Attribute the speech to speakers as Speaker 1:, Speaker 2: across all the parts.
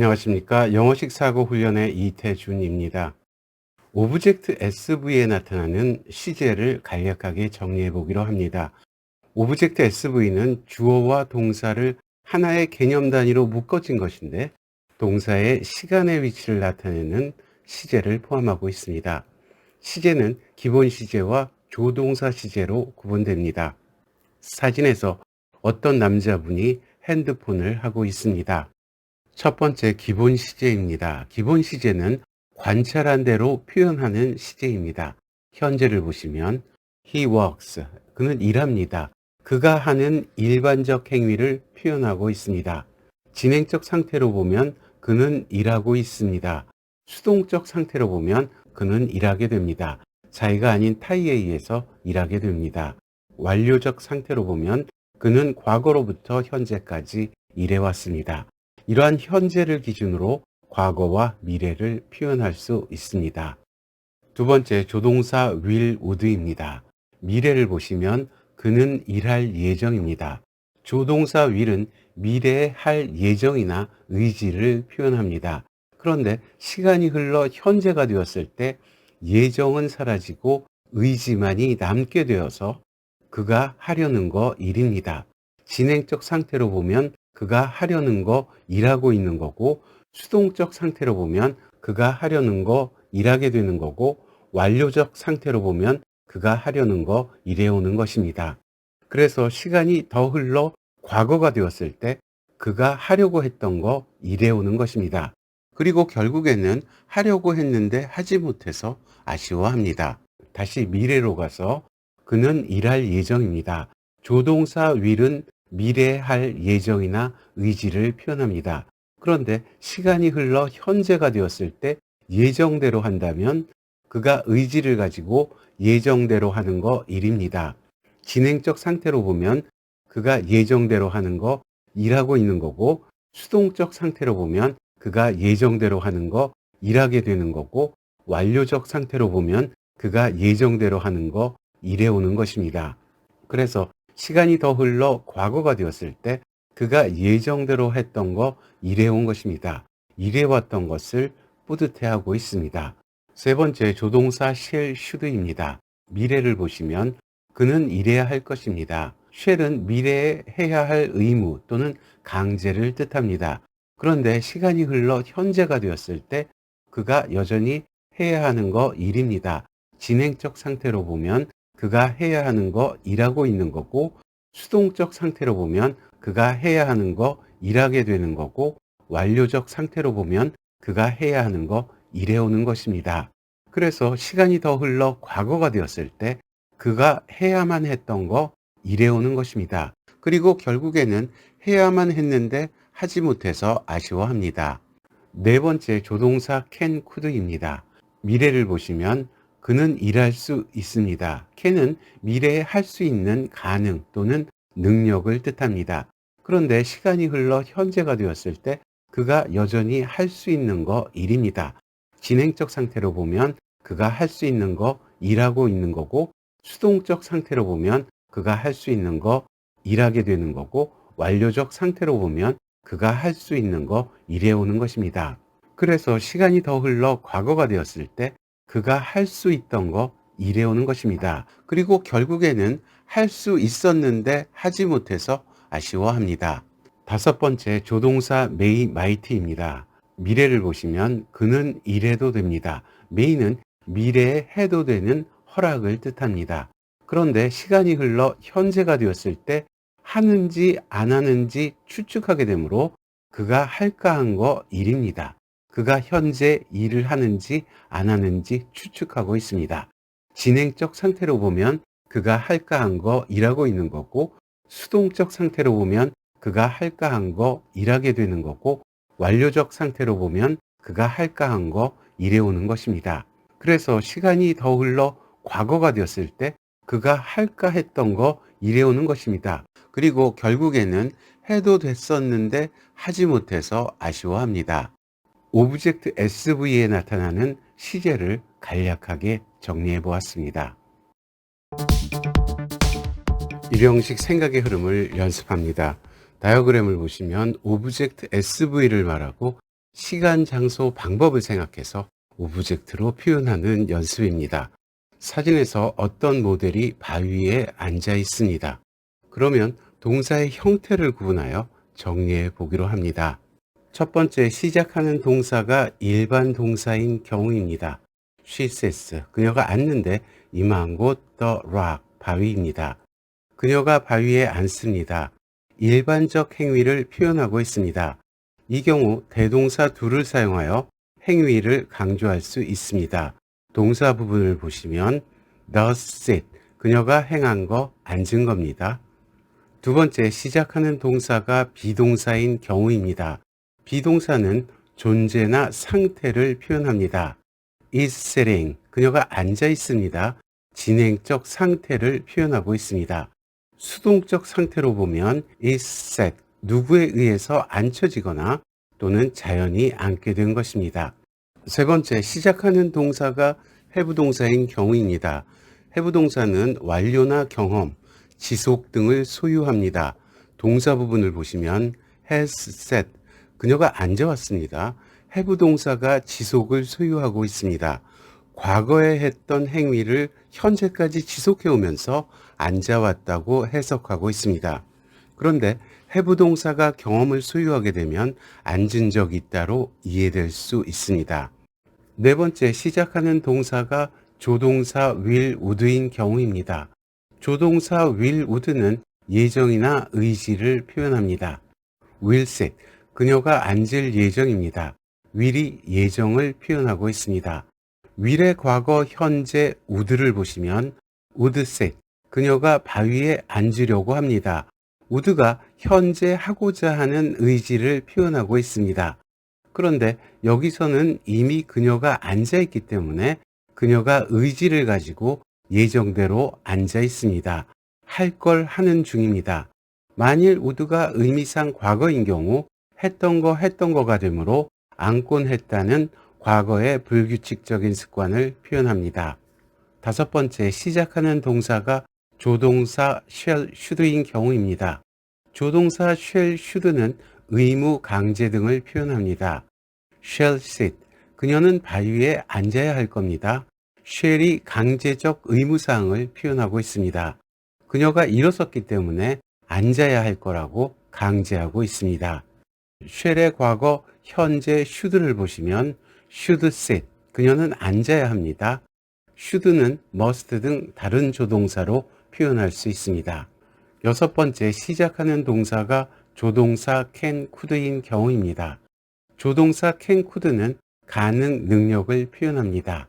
Speaker 1: 안녕하십니까. 영어식 사고 훈련의 이태준입니다. 오브젝트 SV에 나타나는 시제를 간략하게 정리해 보기로 합니다. 오브젝트 SV는 주어와 동사를 하나의 개념 단위로 묶어진 것인데 동사의 시간의 위치를 나타내는 시제를 포함하고 있습니다. 시제는 기본 시제와 조동사 시제로 구분됩니다. 사진에서 어떤 남자분이 핸드폰을 하고 있습니다. 첫 번째 기본 시제입니다. 기본 시제는 관찰한 대로 표현하는 시제입니다. 현재를 보시면 he works, 그는 일합니다. 그가 하는 일반적 행위를 표현하고 있습니다. 진행적 상태로 보면 그는 일하고 있습니다. 수동적 상태로 보면 그는 일하게 됩니다. 자기가 아닌 타의에 의해서 일하게 됩니다. 완료적 상태로 보면 그는 과거로부터 현재까지 일해왔습니다. 이러한 현재를 기준으로 과거와 미래를 표현할 수 있습니다. 두 번째 조동사 will would입니다. 미래를 보시면 그는 일할 예정입니다. 조동사 will은 미래에 할 예정이나 의지를 표현합니다. 그런데 시간이 흘러 현재가 되었을 때 예정은 사라지고 의지만이 남게 되어서 그가 하려는 거 일입니다. 진행적 상태로 보면 그가 하려는 거 일하고 있는 거고, 수동적 상태로 보면 그가 하려는 거 일하게 되는 거고, 완료적 상태로 보면 그가 하려는 거 일해오는 것입니다. 그래서 시간이 더 흘러 과거가 되었을 때 그가 하려고 했던 거 일해오는 것입니다. 그리고 결국에는 하려고 했는데 하지 못해서 아쉬워합니다. 다시 미래로 가서 그는 일할 예정입니다. 조동사 will은 미래에 할 예정이나 의지를 표현합니다. 그런데 시간이 흘러 현재가 되었을 때 예정대로 한다면 그가 의지를 가지고 예정대로 하는 거 일입니다. 진행적 상태로 보면 그가 예정대로 하는 거 일하고 있는 거고, 수동적 상태로 보면 그가 예정대로 하는 거 일하게 되는 거고, 완료적 상태로 보면 그가 예정대로 하는 거 일해오는 것입니다. 그래서 시간이 더 흘러 과거가 되었을 때 그가 예정대로 했던 거 일해온 것입니다. 일해왔던 것을 뿌듯해하고 있습니다. 세 번째 조동사 shall, should입니다. 미래를 보시면 그는 일해야 할 것입니다. shall은 미래에 해야 할 의무 또는 강제를 뜻합니다. 그런데 시간이 흘러 현재가 되었을 때 그가 여전히 해야 하는 거 일입니다. 진행적 상태로 보면 그가 해야 하는 거 일하고 있는 거고, 수동적 상태로 보면 그가 해야 하는 거 일하게 되는 거고, 완료적 상태로 보면 그가 해야 하는 거 일해오는 것입니다. 그래서 시간이 더 흘러 과거가 되었을 때 그가 해야만 했던 거 일해오는 것입니다. 그리고 결국에는 해야만 했는데 하지 못해서 아쉬워합니다. 네 번째 조동사 can, could입니다. 미래를 보시면 그는 일할 수 있습니다. can은 미래에 할 수 있는 가능 또는 능력을 뜻합니다. 그런데 시간이 흘러 현재가 되었을 때 그가 여전히 할 수 있는 거 일입니다. 진행적 상태로 보면 그가 할 수 있는 거 일하고 있는 거고, 수동적 상태로 보면 그가 할 수 있는 거 일하게 되는 거고, 완료적 상태로 보면 그가 할 수 있는 거 일해오는 것입니다. 그래서 시간이 더 흘러 과거가 되었을 때 그가 할 수 있던 거 일해오는 것입니다. 그리고 결국에는 할 수 있었는데 하지 못해서 아쉬워합니다. 다섯 번째 조동사 may, might입니다. 미래를 보시면 그는 일해도 됩니다. may는 미래에 해도 되는 허락을 뜻합니다. 그런데 시간이 흘러 현재가 되었을 때 하는지 안 하는지 추측하게 되므로 그가 할까 한 거 일입니다. 그가 현재 일을 하는지 안 하는지 추측하고 있습니다. 진행적 상태로 보면 그가 할까 한 거 일하고 있는 거고, 수동적 상태로 보면 그가 할까 한 거 일하게 되는 거고, 완료적 상태로 보면 그가 할까 한 거 일해오는 것입니다. 그래서 시간이 더 흘러 과거가 되었을 때 그가 할까 했던 거 일해오는 것입니다. 그리고 결국에는 해도 됐었는데 하지 못해서 아쉬워합니다. 오브젝트 SV에 나타나는 시제를 간략하게 정리해 보았습니다. 일형식 생각의 흐름을 연습합니다. 다이어그램을 보시면 오브젝트 SV를 말하고 시간, 장소, 방법을 생각해서 오브젝트로 표현하는 연습입니다. 사진에서 어떤 모델이 바위에 앉아 있습니다. 그러면 동사의 형태를 구분하여 정리해 보기로 합니다. 첫 번째, 시작하는 동사가 일반 동사인 경우입니다. She sits, 그녀가 앉는데 이마한 곳 the rock, 바위입니다. 그녀가 바위에 앉습니다. 일반적 행위를 표현하고 있습니다. 이 경우 대동사 do를 사용하여 행위를 강조할 수 있습니다. 동사 부분을 보시면 does sit, 그녀가 행한 거, 앉은 겁니다. 두 번째, 시작하는 동사가 비동사인 경우입니다. 비동사는 존재나 상태를 표현합니다. is sitting, 그녀가 앉아 있습니다. 진행적 상태를 표현하고 있습니다. 수동적 상태로 보면 is sat, 누구에 의해서 앉혀지거나 또는 자연히 앉게 된 것입니다. 세 번째, 시작하는 동사가 have 동사인 경우입니다. have 동사는 완료나 경험, 지속 등을 소유합니다. 동사 부분을 보시면 has sat, 그녀가 앉아왔습니다. have 동사가 지속을 소유하고 있습니다. 과거에 했던 행위를 현재까지 지속해 오면서 앉아왔다고 해석하고 있습니다. 그런데 have 동사가 경험을 소유하게 되면 앉은 적이 있다로 이해될 수 있습니다. 네 번째, 시작하는 동사가 조동사 will, would인 경우입니다. 조동사 will, would는 예정이나 의지를 표현합니다. will sit, 그녀가 앉을 예정입니다. will이 예정을 표현하고 있습니다. will의 과거, 현재, would를 보시면 would sit, 그녀가 바위에 앉으려고 합니다. would가 현재 하고자 하는 의지를 표현하고 있습니다. 그런데 여기서는 이미 그녀가 앉아 있기 때문에 그녀가 의지를 가지고 예정대로 앉아 있습니다. 할 걸 하는 중입니다. 만일 would가 의미상 과거인 경우 했던 거가 되므로 앉곤 했다는 과거의 불규칙적인 습관을 표현합니다. 다섯 번째, 시작하는 동사가 조동사 shall, should인 경우입니다. 조동사 shall, should는 의무, 강제 등을 표현합니다. shall sit, 그녀는 바위에 앉아야 할 겁니다. shall이 강제적 의무사항을 표현하고 있습니다. 그녀가 일어섰기 때문에 앉아야 할 거라고 강제하고 있습니다. shall의 과거, 현재, should를 보시면 should sit, 그녀는 앉아야 합니다. should는 must 등 다른 조동사로 표현할 수 있습니다. 여섯 번째, 시작하는 동사가 조동사 can, could인 경우입니다. 조동사 can, could는 가능, 능력을 표현합니다.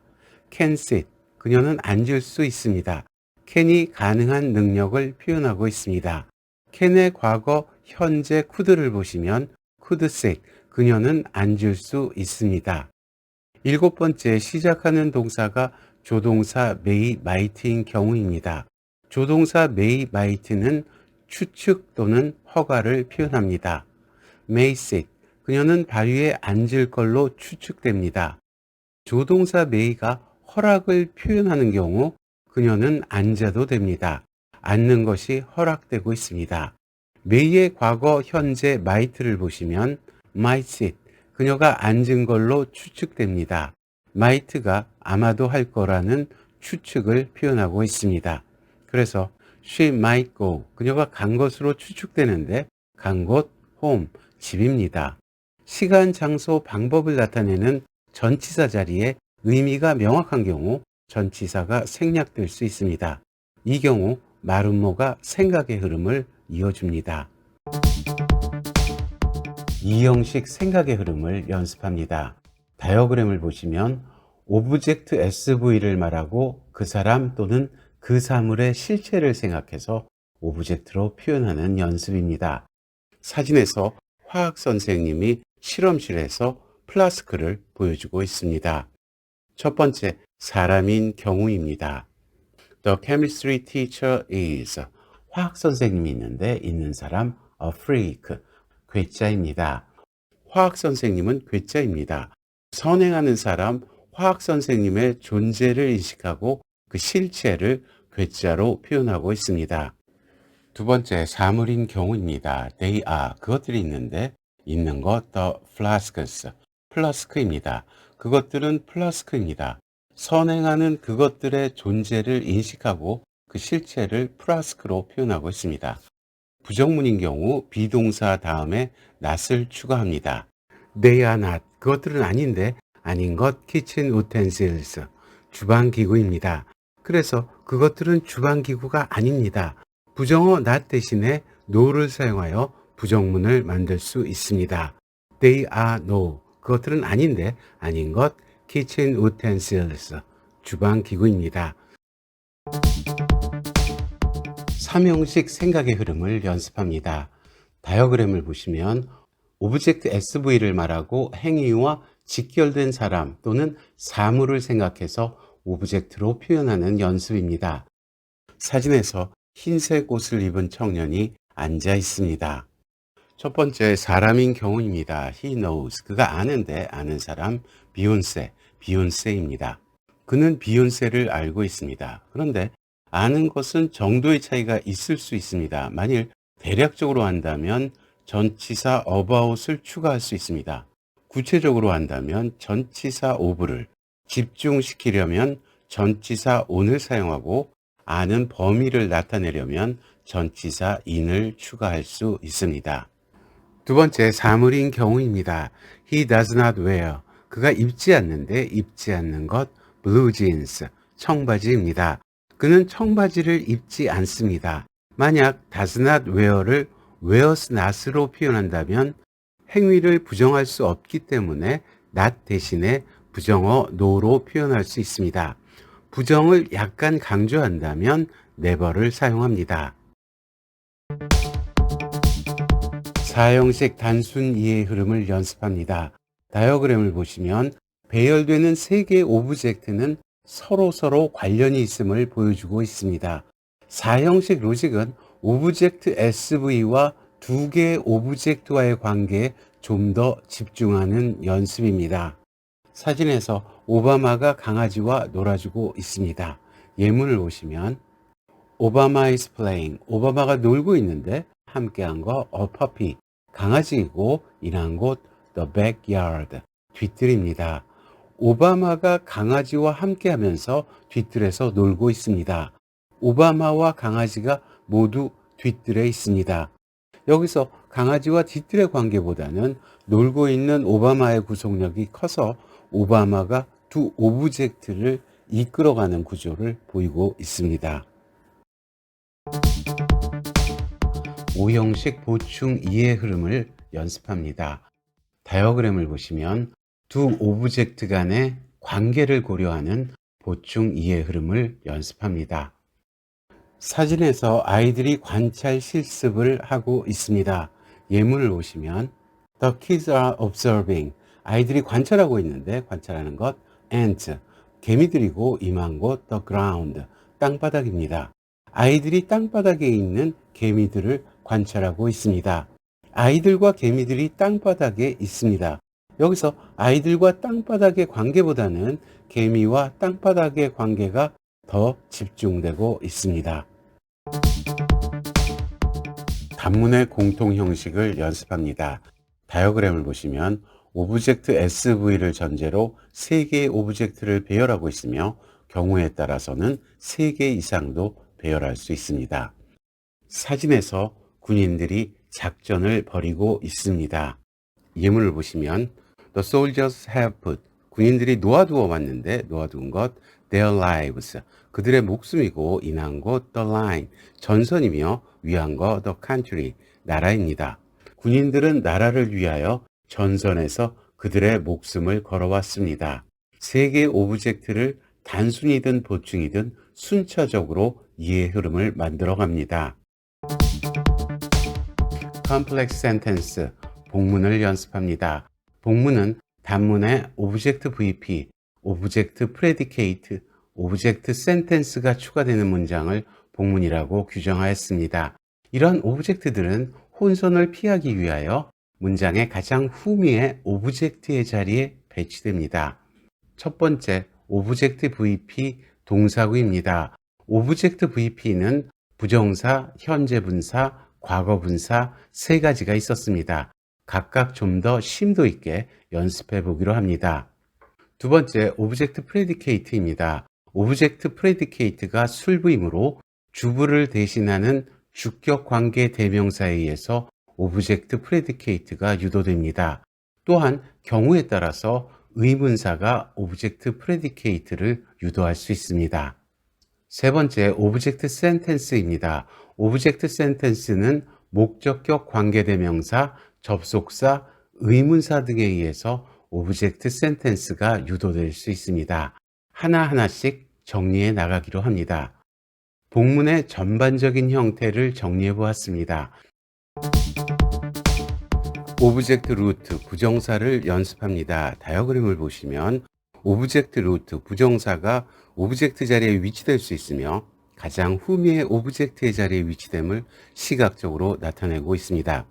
Speaker 1: can sit, 그녀는 앉을 수 있습니다. can이 가능한 능력을 표현하고 있습니다. can의 과거, 현재, could를 보시면 could sit, 그녀는 앉을 수 있습니다. 일곱 번째, 시작하는 동사가 조동사 may, might인 경우입니다. 조동사 may, might는 추측 또는 허가를 표현합니다. may sit, 그녀는 바위에 앉을 걸로 추측됩니다. 조동사 may가 허락을 표현하는 경우 그녀는 앉아도 됩니다. 앉는 것이 허락되고 있습니다. may의 과거, 현재, might를 보시면 might sit, 그녀가 앉은 걸로 추측됩니다. might가 아마도 할 거라는 추측을 표현하고 있습니다. 그래서 she might go, 그녀가 간 것으로 추측되는데 간 곳, home, 집입니다. 시간, 장소, 방법을 나타내는 전치사 자리에 의미가 명확한 경우 전치사가 생략될 수 있습니다. 이 경우 말음모가 생각의 흐름을 이어줍니다. 이 형식 생각의 흐름을 연습합니다. 다이어그램을 보시면 오브젝트 SV를 말하고 그 사람 또는 그 사물의 실체를 생각해서 오브젝트로 표현하는 연습입니다. 사진에서 화학 선생님이 실험실에서 플라스크를 보여주고 있습니다. 첫 번째, 사람인 경우입니다. The chemistry teacher is, 화학 선생님이 있는데 있는 사람 a freak, 괴짜입니다. 화학 선생님은 괴짜입니다. 선행하는 사람, 화학 선생님의 존재를 인식하고 그 실체를 괴짜로 표현하고 있습니다. 두 번째, 사물인 경우입니다. They are, 그것들이 있는데 있는 것 the flasks, 플라스크입니다. 그것들은 플라스크입니다. 선행하는 그것들의 존재를 인식하고 그 실체를 플라스크로 표현하고 있습니다. 부정문인 경우 비동사 다음에 not을 추가합니다. They are not. 그것들은 아닌데 아닌 것 kitchen utensils. 주방기구입니다. 그래서 그것들은 주방기구가 아닙니다. 부정어 not 대신에 no를 사용하여 부정문을 만들 수 있습니다. They are no. 그것들은 아닌데 아닌 것 kitchen utensils. 주방기구입니다. 삼형식 생각의 흐름을 연습합니다. 다이어그램을 보시면 오브젝트 SV를 말하고 행위와 직결된 사람 또는 사물을 생각해서 오브젝트로 표현하는 연습입니다. 사진에서 흰색 옷을 입은 청년이 앉아 있습니다. 첫 번째 사람인 경우입니다. He knows. 그가 아는데 아는 사람 비욘세입니다. 그는 비욘세를 알고 있습니다. 그런데 아는 것은 정도의 차이가 있을 수 있습니다. 만일 대략적으로 한다면 전치사 about을 추가할 수 있습니다. 구체적으로 한다면 전치사 of를 집중시키려면 전치사 on을 사용하고 아는 범위를 나타내려면 전치사 in을 추가할 수 있습니다. 두 번째 사물인 경우입니다. He does not wear. 그가 입지 않는데 입지 않는 것 blue jeans 청바지입니다. 그는 청바지를 입지 않습니다. 만약 does not wear를 wears not으로 표현한다면 행위를 부정할 수 없기 때문에 not 대신에 부정어 no로 표현할 수 있습니다. 부정을 약간 강조한다면 never를 사용합니다. 사형식 단순 이해의 흐름을 연습합니다. 다이어그램을 보시면 배열되는 세 개의 오브젝트는 서로 관련이 있음을 보여주고 있습니다. 사형식 로직은 오브젝트 SV와 두 개의 오브젝트와의 관계에 좀 더 집중하는 연습입니다. 사진에서 오바마가 강아지와 놀아주고 있습니다. 예문을 보시면 오바마 is playing. 오바마가 놀고 있는데 함께한 거 a puppy. 강아지이고 인한 곳 the backyard. 뒤뜰입니다. 오바마가 강아지와 함께하면서 뒤뜰에서 놀고 있습니다. 오바마와 강아지가 모두 뒤뜰에 있습니다. 여기서 강아지와 뒤뜰의 관계보다는 놀고 있는 오바마의 구속력이 커서 오바마가 두 오브젝트를 이끌어가는 구조를 보이고 있습니다. 오형식 보충 이해 흐름을 연습합니다. 다이어그램을 보시면 두 오브젝트 간의 관계를 고려하는 보충 이해 흐름을 연습합니다. 사진에서 아이들이 관찰 실습을 하고 있습니다. 예문을 보시면 The kids are observing. 아이들이 관찰하고 있는데 관찰하는 것 ants. 개미들이고 임한 곳 the ground. 땅바닥입니다. 아이들이 땅바닥에 있는 개미들을 관찰하고 있습니다. 아이들과 개미들이 땅바닥에 있습니다. 여기서 아이들과 땅바닥의 관계보다는 개미와 땅바닥의 관계가 더 집중되고 있습니다. 단문의 공통 형식을 연습합니다. 다이어그램을 보시면 오브젝트 SV를 전제로 3개의 오브젝트를 배열하고 있으며 경우에 따라서는 3개 이상도 배열할 수 있습니다. 사진에서 군인들이 작전을 벌이고 있습니다. 예문을 보시면 The soldiers have put. 군인들이 놓아두어 왔는데 놓아둔 것 their lives. 그들의 목숨이고 인한 곳 the line. 전선이며 위한 거 the country. 나라입니다. 군인들은 나라를 위하여 전선에서 그들의 목숨을 걸어왔습니다. 세 개의 오브젝트를 단순이든 보충이든 순차적으로 이해 흐름을 만들어 갑니다. 컴플렉스 센텐스, 복문을 연습합니다. 복문은 단문에 오브젝트 VP, 오브젝트 프레디케이트, 오브젝트 센텐스가 추가되는 문장을 복문이라고 규정하였습니다. 이러한 오브젝트들은 혼선을 피하기 위하여 문장의 가장 후미의 오브젝트의 자리에 배치됩니다. 첫 번째, 오브젝트 VP 동사구입니다. 오브젝트 VP는 부정사, 현재 분사, 과거 분사 세 가지가 있었습니다. 각각 좀 더 심도 있게 연습해 보기로 합니다. 두 번째, 오브젝트 프레디케이트입니다. 오브젝트 프레디케이트가 술부이므로 주부를 대신하는 주격 관계 대명사에 의해서 오브젝트 프레디케이트가 유도됩니다. 또한 경우에 따라서 의문사가 오브젝트 프레디케이트를 유도할 수 있습니다. 세 번째, 오브젝트 센텐스입니다. 오브젝트 센텐스는 목적격 관계대명사, 접속사, 의문사 등에 의해서 오브젝트 센텐스가 유도될 수 있습니다. 하나하나씩 정리해 나가기로 합니다. 본문의 전반적인 형태를 정리해 보았습니다. 오브젝트 루트, 부정사를 연습합니다. 다이어그램을 보시면 오브젝트 루트, 부정사가 오브젝트 자리에 위치될 수 있으며 가장 후미의 오브젝트의 자리에 위치됨을 시각적으로 나타내고 있습니다.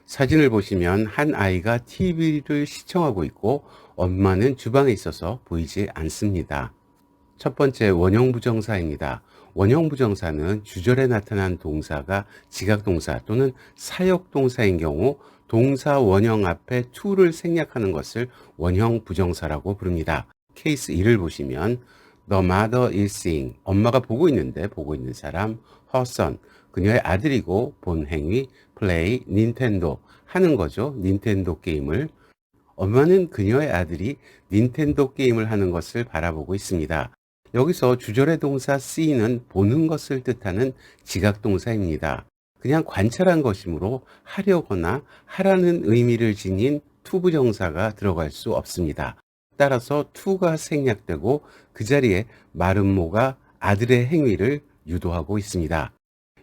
Speaker 1: 사진을 보시면 한 아이가 TV를 시청하고 있고 엄마는 주방에 있어서 보이지 않습니다. 첫 번째, 원형 부정사입니다. 원형 부정사는 주절에 나타난 동사가 지각동사 또는 사역동사인 경우 동사 원형 앞에 to를 생략하는 것을 원형 부정사라고 부릅니다. 케이스 1을 보시면 The mother is seeing, 엄마가 보고 있는데 보고 있는 사람, her son, 그녀의 아들이고 본 행위, play, 닌텐도, 하는 거죠. 닌텐도 게임을. 엄마는 그녀의 아들이 닌텐도 게임을 하는 것을 바라보고 있습니다. 여기서 주절의 동사 see는 보는 것을 뜻하는 지각동사입니다. 그냥 관찰한 것이므로 하려거나 하라는 의미를 지닌 to 부정사가 들어갈 수 없습니다. 따라서 to가 생략되고 그 자리에 마름모가 아들의 행위를 유도하고 있습니다.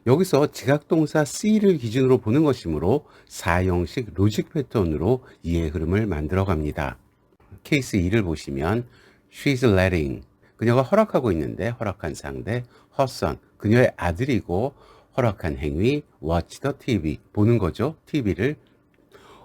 Speaker 1: 여기서 지각동사 see를 기준으로 보는 것이므로 4형식 로직 패턴으로 이해의 흐름을 만들어 갑니다. 케이스 2를 보시면 she's letting, 그녀가 허락하고 있는데 허락한 상대, her son, 그녀의 아들이고 허락한 행위, watch the TV, 보는 거죠. TV를.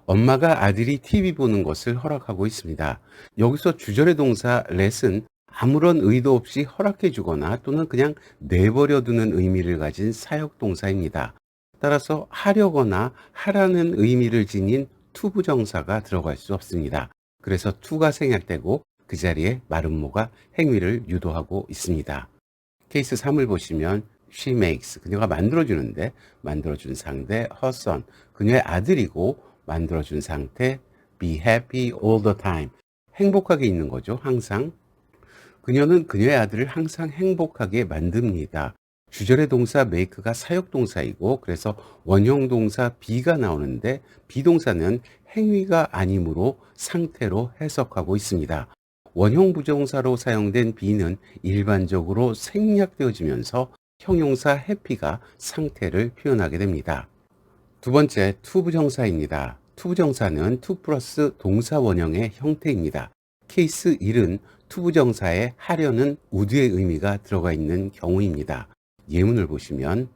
Speaker 1: 엄마가 아들이 TV 보는 것을 허락하고 있습니다. 여기서 주절의 동사 let은 아무런 의도 없이 허락해 주거나 또는 그냥 내버려 두는 의미를 가진 사역동사입니다. 따라서 하려거나 하라는 의미를 지닌 to 부정사가 들어갈 수 없습니다. 그래서 to가 생략되고 그 자리에 마름모가 행위를 유도하고 있습니다. 케이스 3을 보시면 she makes, 그녀가 만들어주는데 만들어준 상대 her son, 그녀의 아들이고 만들어준 상태 be happy all the time, 행복하게 있는 거죠. 항상. 그녀는 그녀의 아들을 항상 행복하게 만듭니다. 주절의 동사 make가 사역동사이고 그래서 원형 동사 be가 나오는데 비동사는 행위가 아니므로 상태로 해석하고 있습니다. 원형 부정사로 사용된 be는 일반적으로 생략되어지면서 형용사 happy가 상태를 표현하게 됩니다. 두 번째, to 부정사입니다. to 부정사는 to 플러스 동사 원형의 형태입니다. 케이스 1은 to 부정사에 하려는 would의 의미가 들어가 있는 경우입니다. 예문을 보시면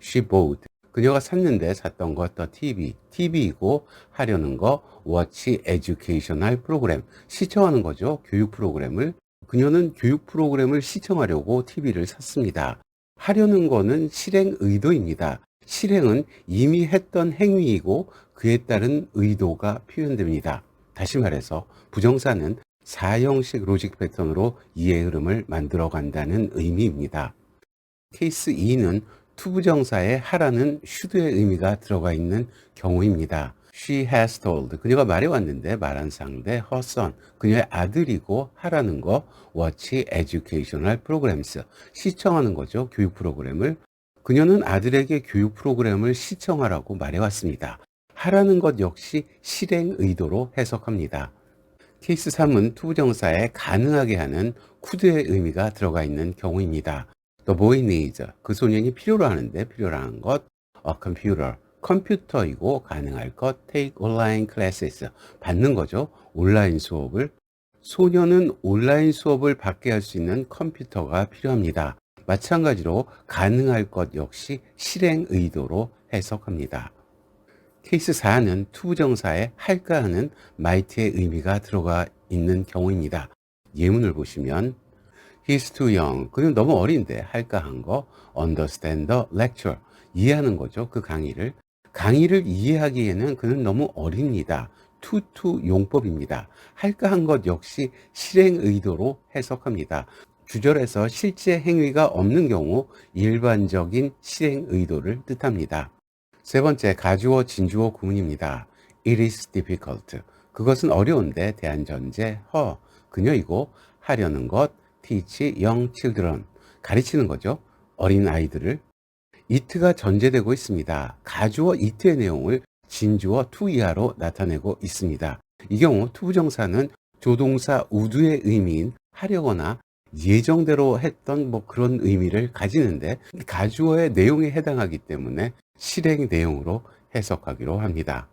Speaker 1: she bought, 그녀가 샀는데 샀던 것 the TV, TV이고 하려는 거 watch educational program, 시청하는 거죠. 교육 프로그램을. 그녀는 교육 프로그램을 시청하려고 TV를 샀습니다. 하려는 거는 실행 의도입니다. 실행은 이미 했던 행위이고 그에 따른 의도가 표현됩니다. 다시 말해서 부정사는 4형식 로직 패턴으로 이해의 흐름을 만들어 간다는 의미입니다. 케이스 2는 to 부정사에 하라는 should의 의미가 들어가 있는 경우입니다. She has told, 그녀가 말해왔는데 말한 상대 her son, 그녀의 아들이고 하라는 거 watch educational programs, 시청하는 거죠. 교육 프로그램을. 그녀는 아들에게 교육 프로그램을 시청하라고 말해왔습니다. 하라는 것 역시 실행 의도로 해석합니다. 케이스 3은 to 부정사에 가능하게 하는 could의 의미가 들어가 있는 경우입니다. The boy needs, 그 소년이 필요로 하는데 필요로 하는 것 a computer, 컴퓨터이고 가능할 것 take online classes, 받는 거죠. 온라인 수업을. 소년은 온라인 수업을 받게 할 수 있는 컴퓨터가 필요합니다. 마찬가지로 가능할 것 역시 실행 의도로 해석합니다. 케이스 4는 to 부정사에 할까 하는 might의 의미가 들어가 있는 경우입니다. 예문을 보시면 He's too young, 그는 너무 어린데 할까 한 거 understand the lecture, 이해하는 거죠. 그 강의를. 강의를 이해하기에는 그는 너무 어립니다. 투투 용법입니다. 할까 한 것 역시 실행 의도로 해석합니다. 주절에서 실제 행위가 없는 경우 일반적인 실행 의도를 뜻합니다. 세 번째, 가주어 진주어 구문입니다. It is difficult. 그것은 어려운데 대안전제 허 그녀이고 하려는 것 teach young children 가르치는 거죠. 어린 아이들을. it가 전제되고 있습니다. 가주어 it의 내용을 진주어 to 이하로 나타내고 있습니다. 이 경우 투부정사는 조동사 would의 의미인 하려거나 예정대로 했던 그런 의미를 가지는데 가주어의 내용에 해당하기 때문에 실행 내용으로 해석하기로 합니다.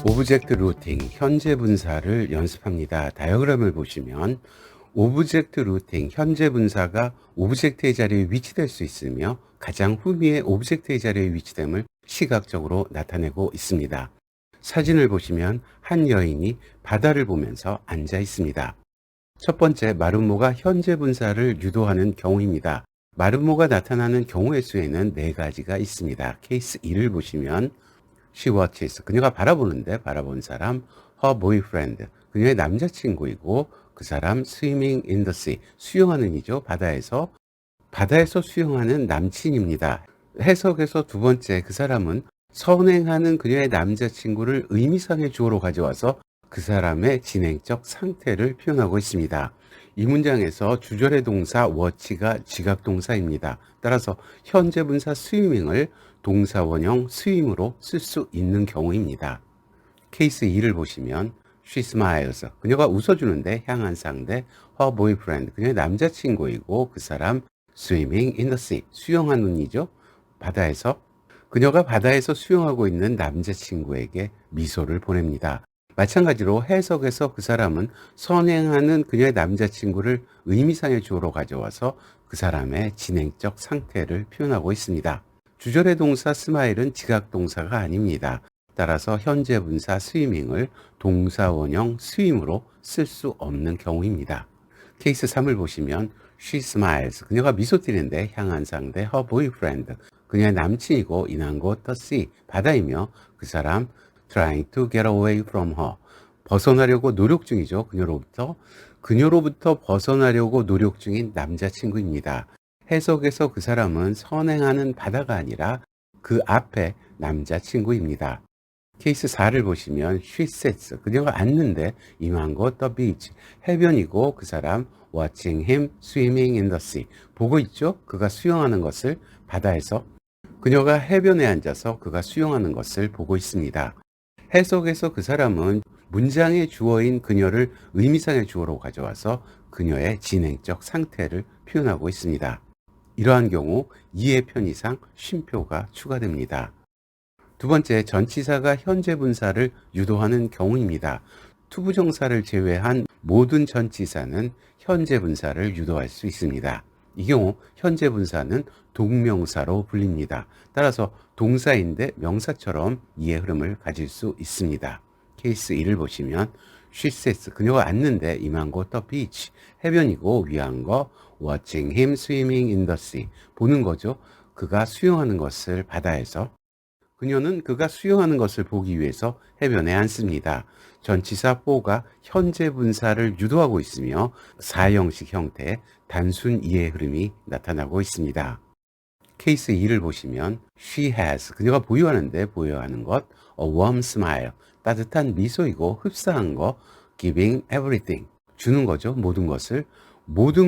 Speaker 1: 오브젝트 루팅, 현재 분사를 연습합니다. 다이어그램을 보시면 오브젝트 루팅, 현재 분사가 오브젝트의 자리에 위치될 수 있으며 가장 후미에 오브젝트의 자리에 위치됨을 시각적으로 나타내고 있습니다. 사진을 보시면 한 여인이 바다를 보면서 앉아 있습니다. 첫 번째, 마름모가 현재 분사를 유도하는 경우입니다. 마름모가 나타나는 경우의 수에는 네 가지가 있습니다. 케이스 1을 보시면 She watches, 그녀가 바라보는데 바라본 사람, her boyfriend, 그녀의 남자친구이고 그 사람 swimming in the sea, 수영하는 이죠. 바다에서 수영하는 남친입니다. 해석에서 두 번째, 그 사람은 선행하는 그녀의 남자친구를 의미상의 주어로 가져와서 그 사람의 진행적 상태를 표현하고 있습니다. 이 문장에서 주절의 동사 watch가 지각동사입니다. 따라서 현재 분사 swimming을 동사 원형 스윙으로 쓸 수 있는 경우입니다. 케이스 2를 보시면 She smiles, 그녀가 웃어주는데 향한 상대 her boyfriend, 그녀의 남자친구이고 그 사람 swimming in the sea, 수영하는 이죠. 바다에서. 그녀가 바다에서 수영하고 있는 남자친구에게 미소를 보냅니다. 마찬가지로 해석에서 그 사람은 선행하는 그녀의 남자친구를 의미상의 주어로 가져와서 그 사람의 진행적 상태를 표현하고 있습니다. 주절의 동사 스마일은 지각동사가 아닙니다. 따라서 현재 분사 스위밍을 동사 원형 스윙으로 쓸 수 없는 경우입니다. 케이스 3을 보시면 She smiles, 그녀가 미소 띠는데 향한 상대 her boyfriend, 그녀의 남친이고 인한 곳 the sea, 바다이며 그 사람 trying to get away from her, 벗어나려고 노력 중이죠. 그녀로부터 벗어나려고 노력 중인 남자친구입니다. 해석에서 그 사람은 선행하는 바다가 아니라 그 앞에 남자친구입니다. 케이스 4를 보시면 she sits, 그녀가 앉는데 임한 곳 the beach, 해변이고 그 사람 watching him swimming in the sea, 보고 있죠. 그가 수영하는 것을 바다에서. 그녀가 해변에 앉아서 그가 수영하는 것을 보고 있습니다. 해석에서 그 사람은 문장의 주어인 그녀를 의미상의 주어로 가져와서 그녀의 진행적 상태를 표현하고 있습니다. 이러한 경우 이해 편의상 쉼표가 추가됩니다. 두 번째, 전치사가 현재 분사를 유도하는 경우입니다. 투부정사를 제외한 모든 전치사는 현재 분사를 유도할 수 있습니다. 이 경우 현재 분사는 동명사로 불립니다. 따라서 동사인데 명사처럼 이해 흐름을 가질 수 있습니다. 케이스 1을 보시면 She sits, 그녀가 앉는데 임한 곳 the beach, 해변이고 위한 거 watching him swimming in the sea, 보는 거죠. 그가 수영하는 것을 바다에서. 그녀는 그가 수영하는 것을 보기 위해서 해변에 앉습니다. 전치사 for가 현재 분사를 유도하고 있으며 4형식 형태의 단순 이해 흐름이 나타나고 있습니다. 케이스 2를 보시면 She has, 그녀가 보유하는 것 a warm smile, 따뜻한 미소이고 흡사한 거 giving everything, 주는 거죠. 모든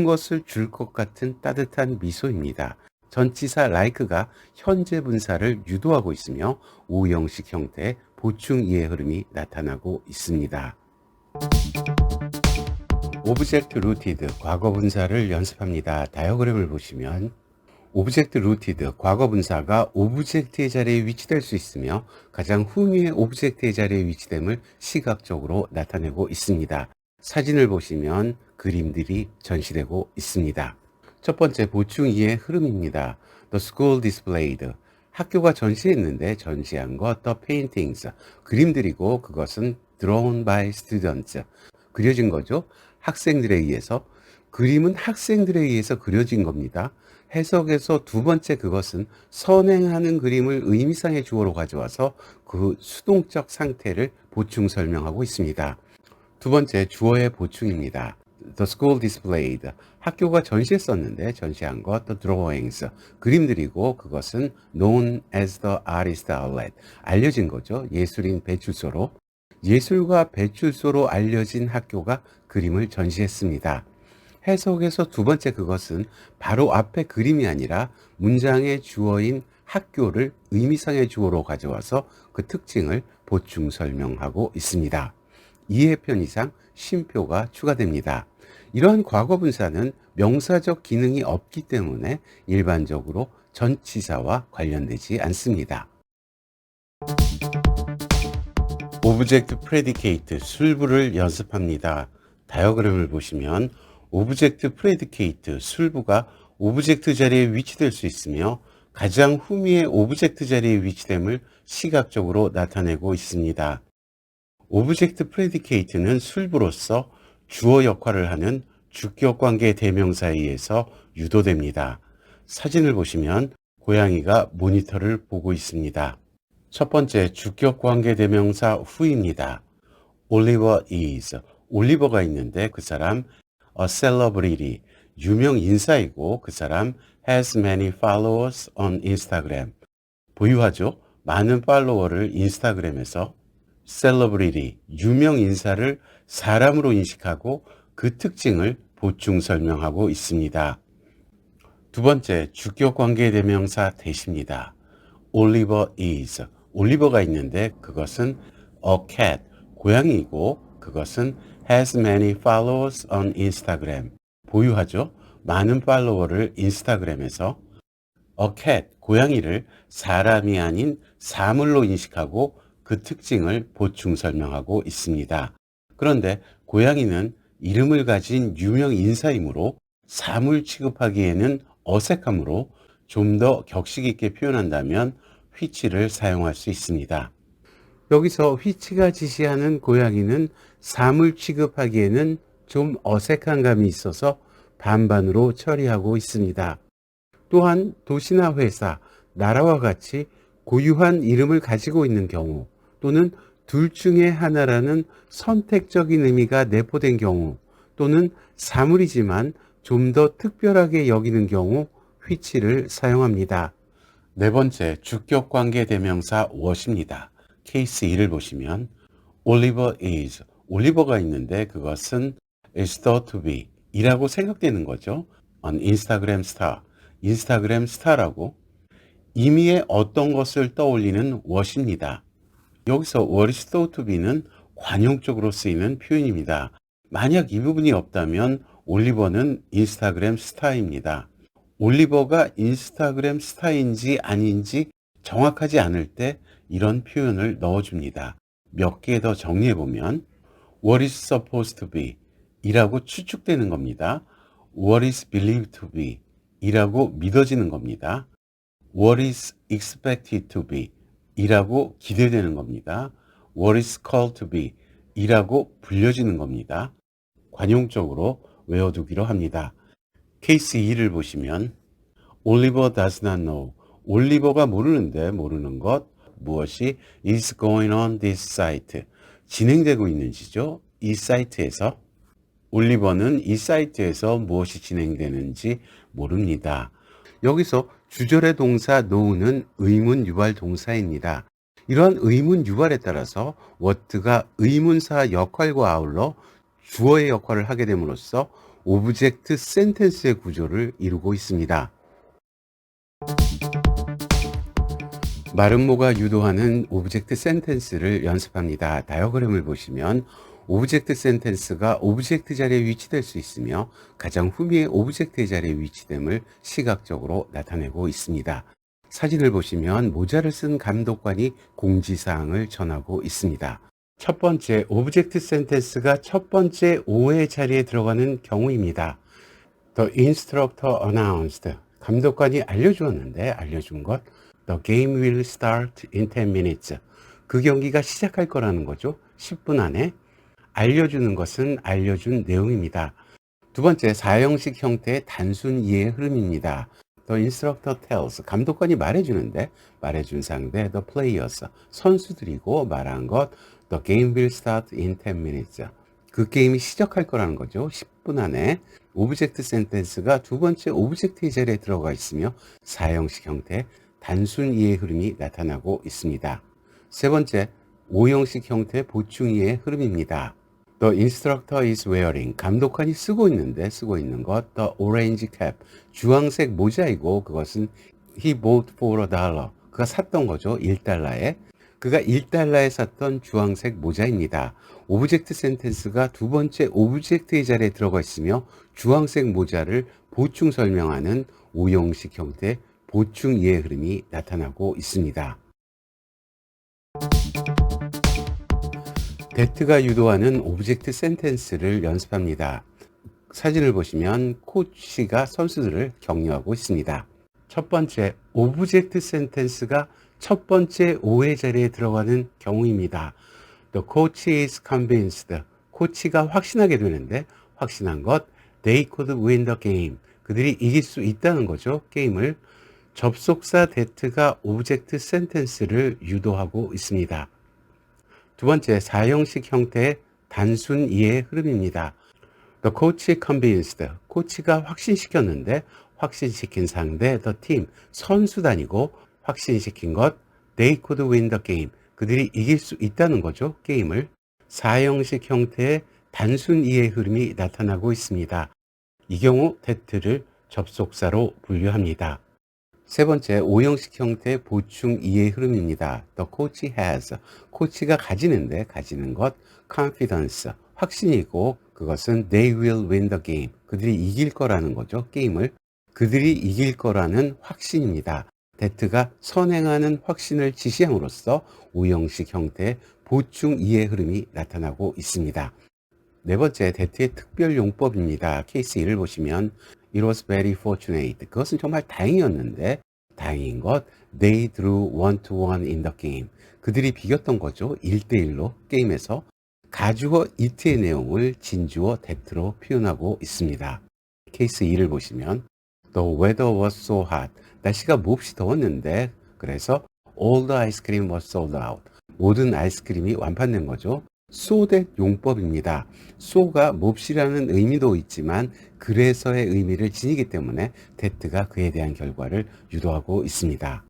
Speaker 1: 것을 줄 것 같은 따뜻한 미소입니다. 전치사 like가 현재 분사를 유도하고 있으며 5형식 형태의 보충 이해 흐름이 나타나고 있습니다. 오브젝트 루티드, 과거 분사를 연습합니다. 다이어그램을 보시면 오브젝트 루티드, 과거 분사가 오브젝트의 자리에 위치될 수 있으며 가장 후미의 오브젝트의 자리에 위치됨을 시각적으로 나타내고 있습니다. 사진을 보시면 그림들이 전시되고 있습니다. 첫 번째, 보충 이해 흐름입니다. The school displayed, 학교가 전시했는데 전시한 것 the paintings, 그림들이고 그것은 drawn by students, 그려진 거죠. 학생들에 의해서. 그림은 학생들에 의해서 그려진 겁니다. 해석에서 두 번째 그것은 선행하는 그림을 의미상의 주어로 가져와서 그 수동적 상태를 보충 설명하고 있습니다. 두 번째 주어의 보충입니다. The school displayed. 학교가 전시했었는데 전시한 것 the drawings. 그림들이고 그것은 known as the artist outlet. 알려진 거죠. 예술인 배출소로. 예술가 배출소로 알려진 학교가 그림을 전시했습니다. 해석에서 두 번째 그것은 바로 앞에 그림이 아니라 문장의 주어인 학교를 의미상의 주어로 가져와서 그 특징을 보충 설명하고 있습니다. 2회편 이상 쉼표가 추가됩니다. 이러한 과거분사는 명사적 기능이 없기 때문에 일반적으로 전치사와 관련되지 않습니다. 오브젝트 프레디케이트 술부를 연습합니다. 다이어그램을 보시면 오브젝트 프레디케이트 술부가 오브젝트 자리에 위치될 수 있으며 가장 후미의 오브젝트 자리에 위치됨을 시각적으로 나타내고 있습니다. 오브젝트 프레디케이트는 술부로서 주어 역할을 하는 주격관계 대명사에 의해서 유도됩니다. 사진을 보시면 고양이가 모니터를 보고 있습니다. 첫 번째 주격관계 대명사 who입니다. Oliver is. 올리버가 있는데 그 사람 a celebrity. 유명 인사이고 그 사람 has many followers on Instagram. 보유하죠. 많은 팔로워를 인스타그램에서 celebrity, 유명 인사를 사람으로 인식하고 그 특징을 보충 설명하고 있습니다. 두 번째, 주격 관계 대명사 대시입니다. Oliver is. 올리버가 있는데 그것은 a cat, 고양이이고 그것은 has many followers on Instagram. 보유하죠. 많은 팔로워를 인스타그램에서 a cat, 고양이를 사람이 아닌 사물로 인식하고 그 특징을 보충 설명하고 있습니다. 그런데 고양이는 이름을 가진 유명 인사이므로 사물 취급하기에는 어색하므로 좀 더 격식 있게 표현한다면 which를 사용할 수 있습니다. 여기서 which가 지시하는 고양이는 사물 취급하기에는 좀 어색한 감이 있어서 반반으로 처리하고 있습니다. 또한 도시나 회사, 나라와 같이 고유한 이름을 가지고 있는 경우 또는 둘 중에 하나라는 선택적인 의미가 내포된 경우 또는 사물이지만 좀 더 특별하게 여기는 경우 which를 사용합니다. 네 번째, 주격 관계 대명사 what입니다. 케이스 2를 보시면 Oliver is, 올리버가 있는데 그것은 is thought to be 이라고 생각되는 거죠. an Instagram star, 인스타그램 스타라고 임의의 어떤 것을 떠올리는 what입니다. 여기서 what is thought to be는 관용적으로 쓰이는 표현입니다. 만약 이 부분이 없다면 올리버는 인스타그램 스타입니다. 올리버가 인스타그램 스타인지 아닌지 정확하지 않을 때 이런 표현을 넣어줍니다. 몇 개 더 정리해보면 what is supposed to be 이라고 추측되는 겁니다. what is believed to be 이라고 믿어지는 겁니다. what is expected to be 이라고 기대되는 겁니다. what is called to be 이라고 불려지는 겁니다. 관용적으로 외워두기로 합니다. 케이스 2를 보시면 Oliver does not know. 올리버가 모르는데 모르는 것 무엇이 is going on this site. 진행되고 있는지죠. 이 사이트에서. 올리버는 이 사이트에서 무엇이 진행되는지 모릅니다. 여기서 주절의 동사 know는 의문 유발 동사입니다. 이러한 의문 유발에 따라서 what가 의문사 역할과 아울러 주어의 역할을 하게 됨으로써 오브젝트 센텐스의 구조를 이루고 있습니다. 마름모가 유도하는 오브젝트 센텐스를 연습합니다. 다이어그램을 보시면 오브젝트 센텐스가 오브젝트 자리에 위치될 수 있으며 가장 후미의 오브젝트의 자리에 위치됨을 시각적으로 나타내고 있습니다. 사진을 보시면 모자를 쓴 감독관이 공지사항을 전하고 있습니다. 첫 번째, 오브젝트 센텐스가 첫 번째 오의 자리에 들어가는 경우입니다. The instructor announced. 감독관이 알려주었는데 알려준 것 The game will start in 10 minutes. 그 경기가 시작할 거라는 거죠. 10분 안에. 알려주는 것은 알려준 내용입니다. 두 번째, 사형식 형태의 단순 이해의 흐름입니다. The instructor tells, 감독관이 말해주는데 말해준 상대 the players, 선수들이고 말한 것 the game will start in 10 minutes. 그 게임이 시작할 거라는 거죠. 10분 안에. 오브젝트 센텐스가 두 번째 오브젝트의 자리에 들어가 있으며 사형식 형태의 단순 이해의 흐름이 나타나고 있습니다. 세 번째, 오형식 형태의 보충 이해의 흐름입니다. The instructor is wearing, 감독관이 쓰고 있는 것 the orange cap, 주황색 모자이고 그것은 he bought for $1, 그가 샀던 거죠. 1달러에. 그가 1달러에 샀던 주황색 모자입니다. 오브젝트 센텐스가 두 번째 오브젝트의 자리에 들어가 있으며 주황색 모자를 보충 설명하는 오형식 형태 보충 이해 흐름이 나타나고 있습니다. that가 유도하는 오브젝트 센텐스를 연습합니다. 사진을 보시면 코치가 선수들을 격려하고 있습니다. 첫 번째, 오브젝트 센텐스가 첫 번째 오의 자리에 들어가는 경우입니다. The coach is convinced. 코치가 확신하게 되는데 확신한 것 they could win the game. 그들이 이길 수 있다는 거죠. 게임을. 접속사 that가 오브젝트 센텐스를 유도하고 있습니다. 두 번째, 사형식 형태의 단순 이해의 흐름입니다. The coach convinced. 코치가 확신시켰는데 확신시킨 상대 the team, 선수단이고 확신시킨 것 they could win the game. 그들이 이길 수 있다는 거죠. 게임을. 사형식 형태의 단순 이해의 흐름이 나타나고 있습니다. 이 경우 that를 접속사로 분류합니다. 세 번째, 오형식 형태의 보충 이해의 흐름입니다. The coach has, 코치가 가지는 것 confidence, 확신이고 그것은 they will win the game, 그들이 이길 거라는 거죠. 게임을. 그들이 이길 거라는 확신입니다. that가 선행하는 확신을 지시함으로써 오형식 형태의 보충 이해의 흐름이 나타나고 있습니다. 네 번째, that의 특별 용법입니다. 케이스 1을 보시면 It was very fortunate. 그것은 정말 다행이었는데 다행인 것 They drew 1-1 in the game. 그들이 비겼던 거죠. 1대1로 게임에서. 가주어 it의 내용을 진주어 that로 표현하고 있습니다. 케이스 2를 보시면 The weather was so hot. 날씨가 몹시 더웠는데 그래서 all the ice cream was sold out. 모든 아이스크림이 완판된 거죠. so that 용법입니다. so가 몹시라는 의미도 있지만 그래서의 의미를 지니기 때문에 that가 그에 대한 결과를 유도하고 있습니다.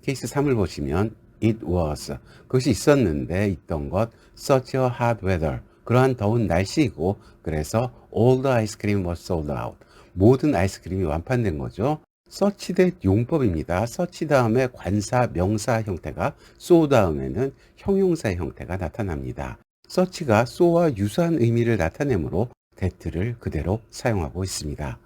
Speaker 1: 케이스 3을 보시면 it was, 그것이 있었는데 있던 것 such a hot weather, 그러한 더운 날씨이고 그래서 all the ice cream was sold out. 모든 아이스크림이 완판된 거죠. such that 용법입니다. such 다음에 관사, 명사 형태가 so 다음에는 형용사 형태가 나타납니다. such가 so와 유사한 의미를 나타내므로 that를 그대로 사용하고 있습니다.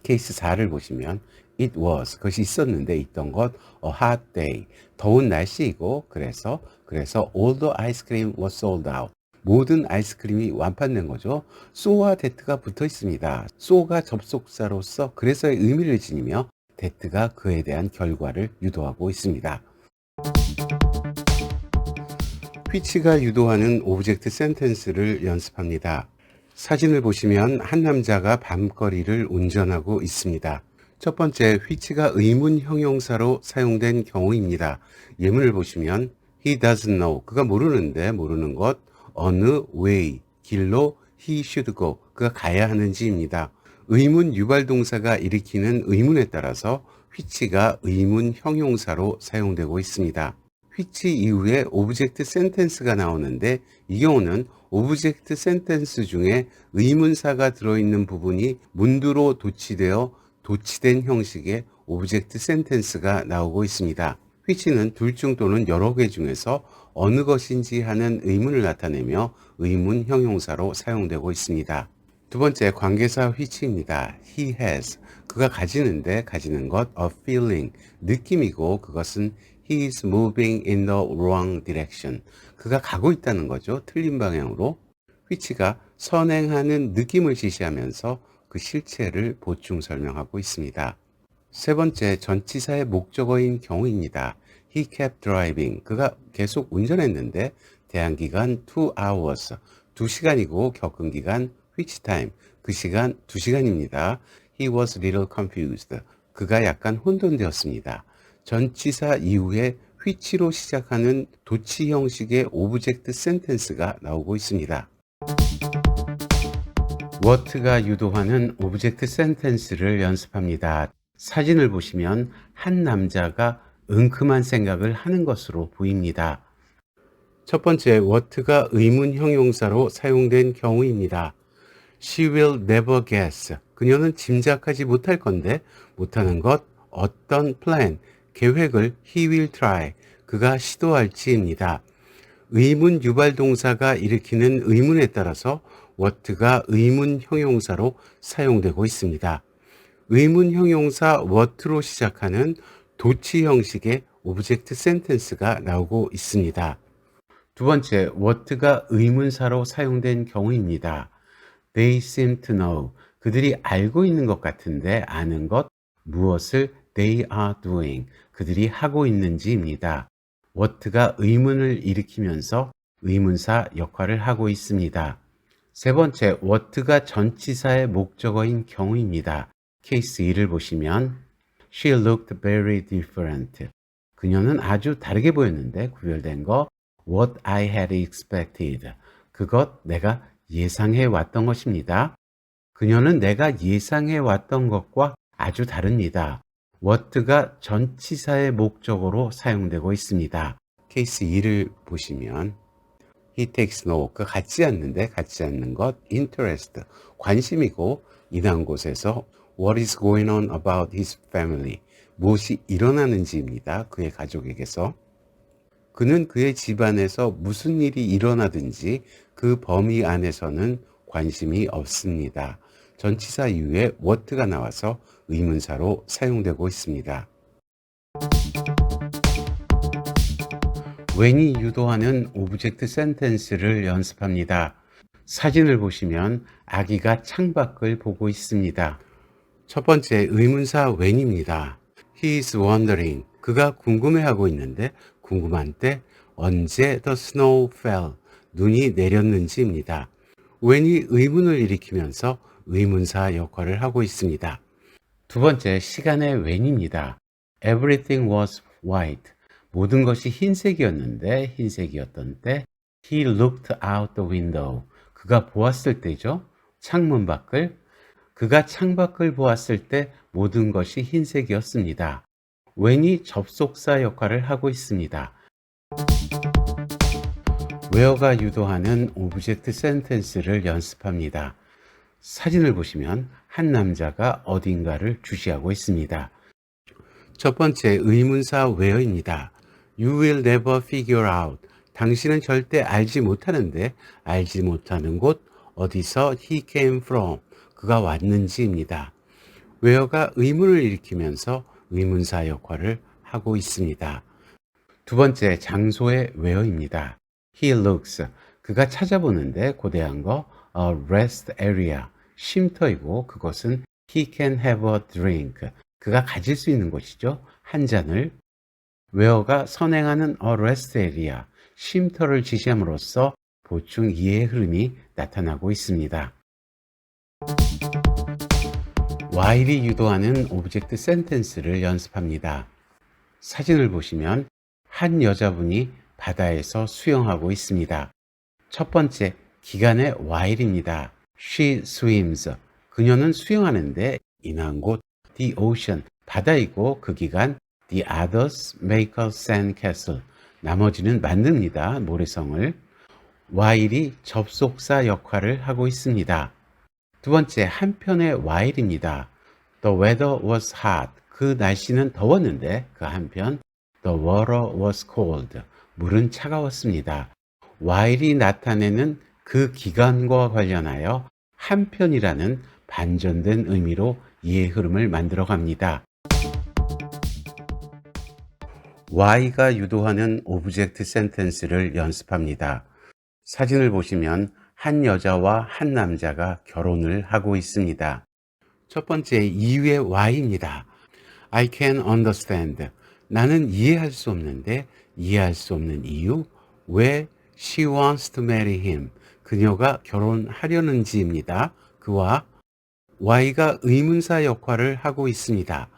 Speaker 1: 케이스 4를 보시면 it was, 그것이 있었는데 있던 것 a hot day, 더운 날씨이고 그래서 all the ice cream was sold out. 모든 아이스크림이 완판된 거죠. so와 that가 붙어 있습니다. so가 접속사로서 그래서의 의미를 지니며 that가 그에 대한 결과를 유도하고 있습니다. which가 유도하는 오브젝트 센텐스를 연습합니다. 사진을 보시면 한 남자가 밤거리를 운전하고 있습니다. 첫 번째, which가 의문 형용사로 사용된 경우입니다. 예문을 보시면 he doesn't know, 그가 모르는 것 어느 way, 길로 he should go, 그가 가야 하는지입니다. 의문 유발 동사가 일으키는 의문에 따라서 which가 의문 형용사로 사용되고 있습니다. which 이후에 오브젝트 센텐스가 나오는데 이 경우는 오브젝트 센텐스 중에 의문사가 들어있는 부분이 문두로 도치된 형식의 오브젝트 센텐스가 나오고 있습니다. which는 둘 중 또는 여러 개 중에서 어느 것인지 하는 의문을 나타내며 의문 형용사로 사용되고 있습니다. 두 번째, 관계사 which입니다. he has, 그가 가지는 것 a feeling, 느낌이고 그것은 he is moving in the wrong direction, 그가 가고 있다는 거죠. 틀린 방향으로. which가 선행하는 느낌을 지시하면서 그 실체를 보충 설명하고 있습니다. 세 번째, 전치사의 목적어인 경우입니다. He kept driving, 그가 계속 운전했는데 대한기간 2 hours, 2시간이고 겪은 기간 which time, 그 시간 2시간입니다. He was a little confused. 그가 약간 혼돈되었습니다. 전치사 이후에 which로 시작하는 도치 형식의 오브젝트 센텐스가 나오고 있습니다. what가 유도하는 오브젝트 센텐스를 연습합니다. 사진을 보시면 한 남자가 은큼한 생각을 하는 것으로 보입니다. 첫 번째, what가 의문 형용사로 사용된 경우입니다. She will never guess. 그녀는 짐작하지 못할 건데 못하는 것, 어떤 plan, 계획을 he will try. 그가 시도할지입니다. 의문 유발 동사가 일으키는 의문에 따라서 what가 의문 형용사로 사용되고 있습니다. 의문 형용사 what로 시작하는 도치 형식의 오브젝트 센텐스가 나오고 있습니다. 두 번째, what가 의문사로 사용된 경우입니다. They seem to know. 그들이 알고 있는 것 같은데 아는 것, 무엇을 they are doing. 그들이 하고 있는지입니다. what가 의문을 일으키면서 의문사 역할을 하고 있습니다. 세 번째, what가 전치사의 목적어인 경우입니다. 케이스 2를 보시면 She looked very different. 그녀는 아주 다르게 보였는데 구별된 거 What I had expected. 그것 내가 예상해 왔던 것입니다. 그녀는 내가 예상해 왔던 것과 아주 다릅니다. what가 전치사의 목적어로 사용되고 있습니다. 케이스 2를 보시면 He takes no, 그 같지 않는데 같지 않는 것, interest, 관심이고 인한 곳에서 What is going on about his family, 무엇이 일어나는지입니다. 그의 가족에게서. 그는 그의 집안에서 무슨 일이 일어나든지 그 범위 안에서는 관심이 없습니다. 전치사 이후에 what가 나와서 의문사로 사용되고 있습니다. when이 유도하는 오브젝트 센텐스를 연습합니다. 사진을 보시면 아기가 창밖을 보고 있습니다. 첫 번째, 의문사 when입니다. He is wondering. 그가 궁금해하고 있는데 궁금한 때 언제 the snow fell, 눈이 내렸는지입니다. when이 의문을 일으키면서 의문사 역할을 하고 있습니다. 두 번째, 시간의 when입니다. Everything was white. 모든 것이 흰색이었는데 흰색이었던 때 He looked out the window. 그가 보았을 때죠. 창문 밖을. 그가 창밖을 보았을 때 모든 것이 흰색이었습니다. when이 접속사 역할을 하고 있습니다. where가 유도하는 오브젝트 센텐스를 연습합니다. 사진을 보시면 한 남자가 어딘가를 주시하고 있습니다. 첫 번째, 의문사 where입니다. You will never figure out. 당신은 절대 알지 못하는데 알지 못하는 곳, 어디서 he came from. 그가 왔는지입니다. where가 의문을 일으키면서 의문사 역할을 하고 있습니다. 두 번째, 장소의 where입니다. He looks. 그가 찾아보는데 고대한 거 a rest area. 쉼터이고 그것은 he can have a drink. 그가 가질 수 있는 곳이죠. 한 잔을. where가 선행하는 a rest area. 쉼터를 지시함으로써 보충 이해의 흐름이 나타나고 있습니다. while이 유도하는 오브젝트 센텐스를 연습합니다. 사진을 보시면 한 여자분이 바다에서 수영하고 있습니다. 첫 번째, 기간의 while입니다. She swims. 그녀는 수영하는데 인한 곳 the ocean, 바다이고 그 기간 the others make a sand castle. 나머지는 만듭니다. 모래성을. while이 접속사 역할을 하고 있습니다. 두 번째, 한편의 while입니다. The weather was hot. 그 날씨는 더웠는데 그 한편 The water was cold. 물은 차가웠습니다. while이 나타내는 그 기간과 관련하여 한편이라는 반전된 의미로 이해 흐름을 만들어 갑니다. why가 유도하는 오브젝트 센텐스를 연습합니다. 사진을 보시면 한 여자와 한 남자가 결혼을 하고 있습니다. 첫 번째, 이유의 why입니다. I can understand. 나는 이해할 수 없는데 이해할 수 없는 이유, 왜 she wants to marry him. 그녀가 결혼하려는지입니다. 그와 Y가 의문사 역할을 하고 있습니다.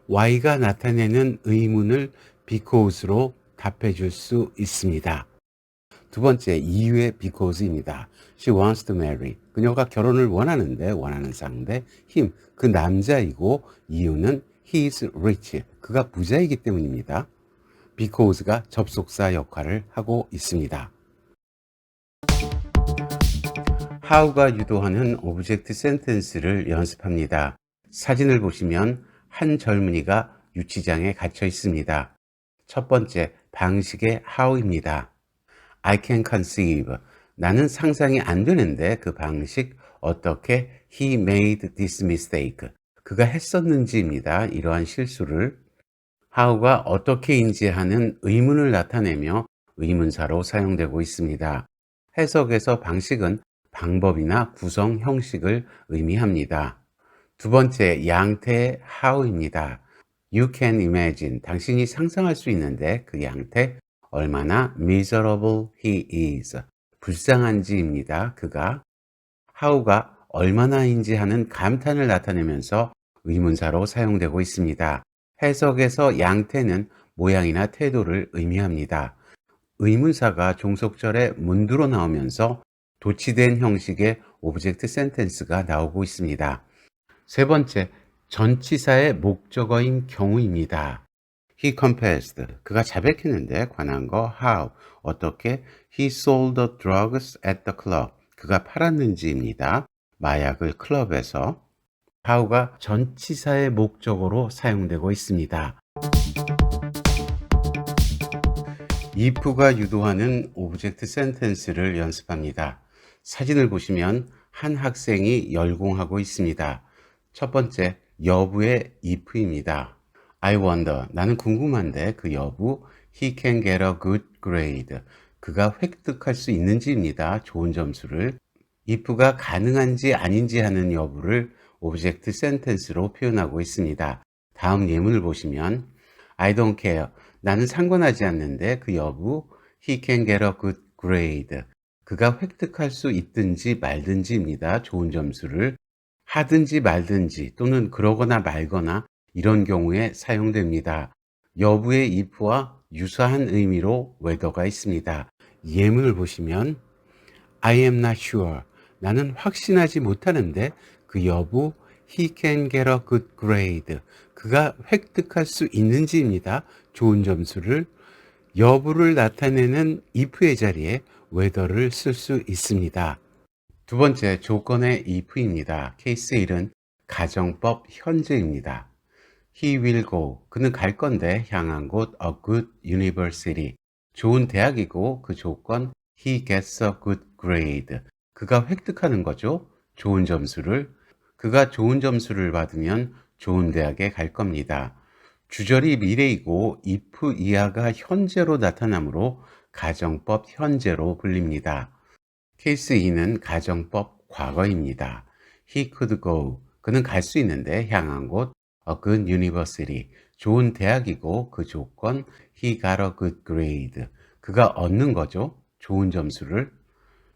Speaker 1: Y가 나타내는 의문을 because로 답해 줄 수 있습니다. 두 번째, 이유의 because입니다. She wants to marry. 그녀가 결혼을 원하는데, 원하는 상대, him, 그 남자이고, 이유는 he is rich. 그가 부자이기 때문입니다. because가 접속사 역할을 하고 있습니다. how가 유도하는 오브젝트 센텐스를 연습합니다. 사진을 보시면 한 젊은이가 유치장에 갇혀 있습니다. 첫 번째, 방식의 how입니다. I can conceive. 나는 상상이 안 되는데 그 방식 어떻게 he made this mistake. 그가 했었는지입니다. 이러한 실수를. how가 어떻게인지 하는 의문을 나타내며 의문사로 사용되고 있습니다. 해석에서 방식은 방법이나 구성 형식을 의미합니다. 두 번째, 양태 how입니다. You can imagine. 당신이 상상할 수 있는데 그 양태 얼마나 miserable he is. 불쌍한지입니다. 그가. how가 얼마나인지 하는 감탄을 나타내면서 의문사로 사용되고 있습니다. 해석에서 양태는 모양이나 태도를 의미합니다. 의문사가 종속절에 문두로 나오면서 도치된 형식의 오브젝트 센텐스가 나오고 있습니다. 세 번째, 전치사의 목적어인 경우입니다. He confessed. 그가 자백했는데 관한 거 how. 어떻게? He sold the drugs at the club. 그가 팔았는지입니다. 마약을 클럽에서. how가 전치사의 목적어로 사용되고 있습니다. if가 유도하는 오브젝트 센텐스를 연습합니다. 사진을 보시면 한 학생이 열공하고 있습니다. 첫 번째, 여부의 if입니다. I wonder. 나는 궁금한데 그 여부 he can get a good grade. 그가 획득할 수 있는지입니다. 좋은 점수를. if가 가능한지 아닌지 하는 여부를 오브젝트 센텐스로 표현하고 있습니다. 다음 예문을 보시면 I don't care. 나는 상관하지 않는데 그 여부 he can get a good grade. 그가 획득할 수 있든지 말든지입니다. 좋은 점수를. 하든지 말든지 또는 그러거나 말거나 이런 경우에 사용됩니다. 여부의 if와 유사한 의미로 whether가 있습니다. 예문을 보시면 I am not sure. 나는 확신하지 못하는데 그 여부 he can get a good grade. 그가 획득할 수 있는지입니다. 좋은 점수를. 여부를 나타내는 if의 자리에 whether를 쓸 수 있습니다. 두 번째, 조건의 if입니다. 케이스 1은 가정법 현재입니다. He will go. 그는 갈 건데 향한 곳 a good university. 좋은 대학이고 그 조건 he gets a good grade. 그가 획득하는 거죠. 좋은 점수를. 그가 좋은 점수를 받으면 좋은 대학에 갈 겁니다. 주절이 미래이고 if 이하가 현재로 나타나므로 가정법 현재로 불립니다. 케이스 2는 가정법 과거입니다. He could go. 그는 갈 수 있는데 향한 곳 a good university. 좋은 대학이고 그 조건 he got a good grade. 그가 얻는 거죠. 좋은 점수를.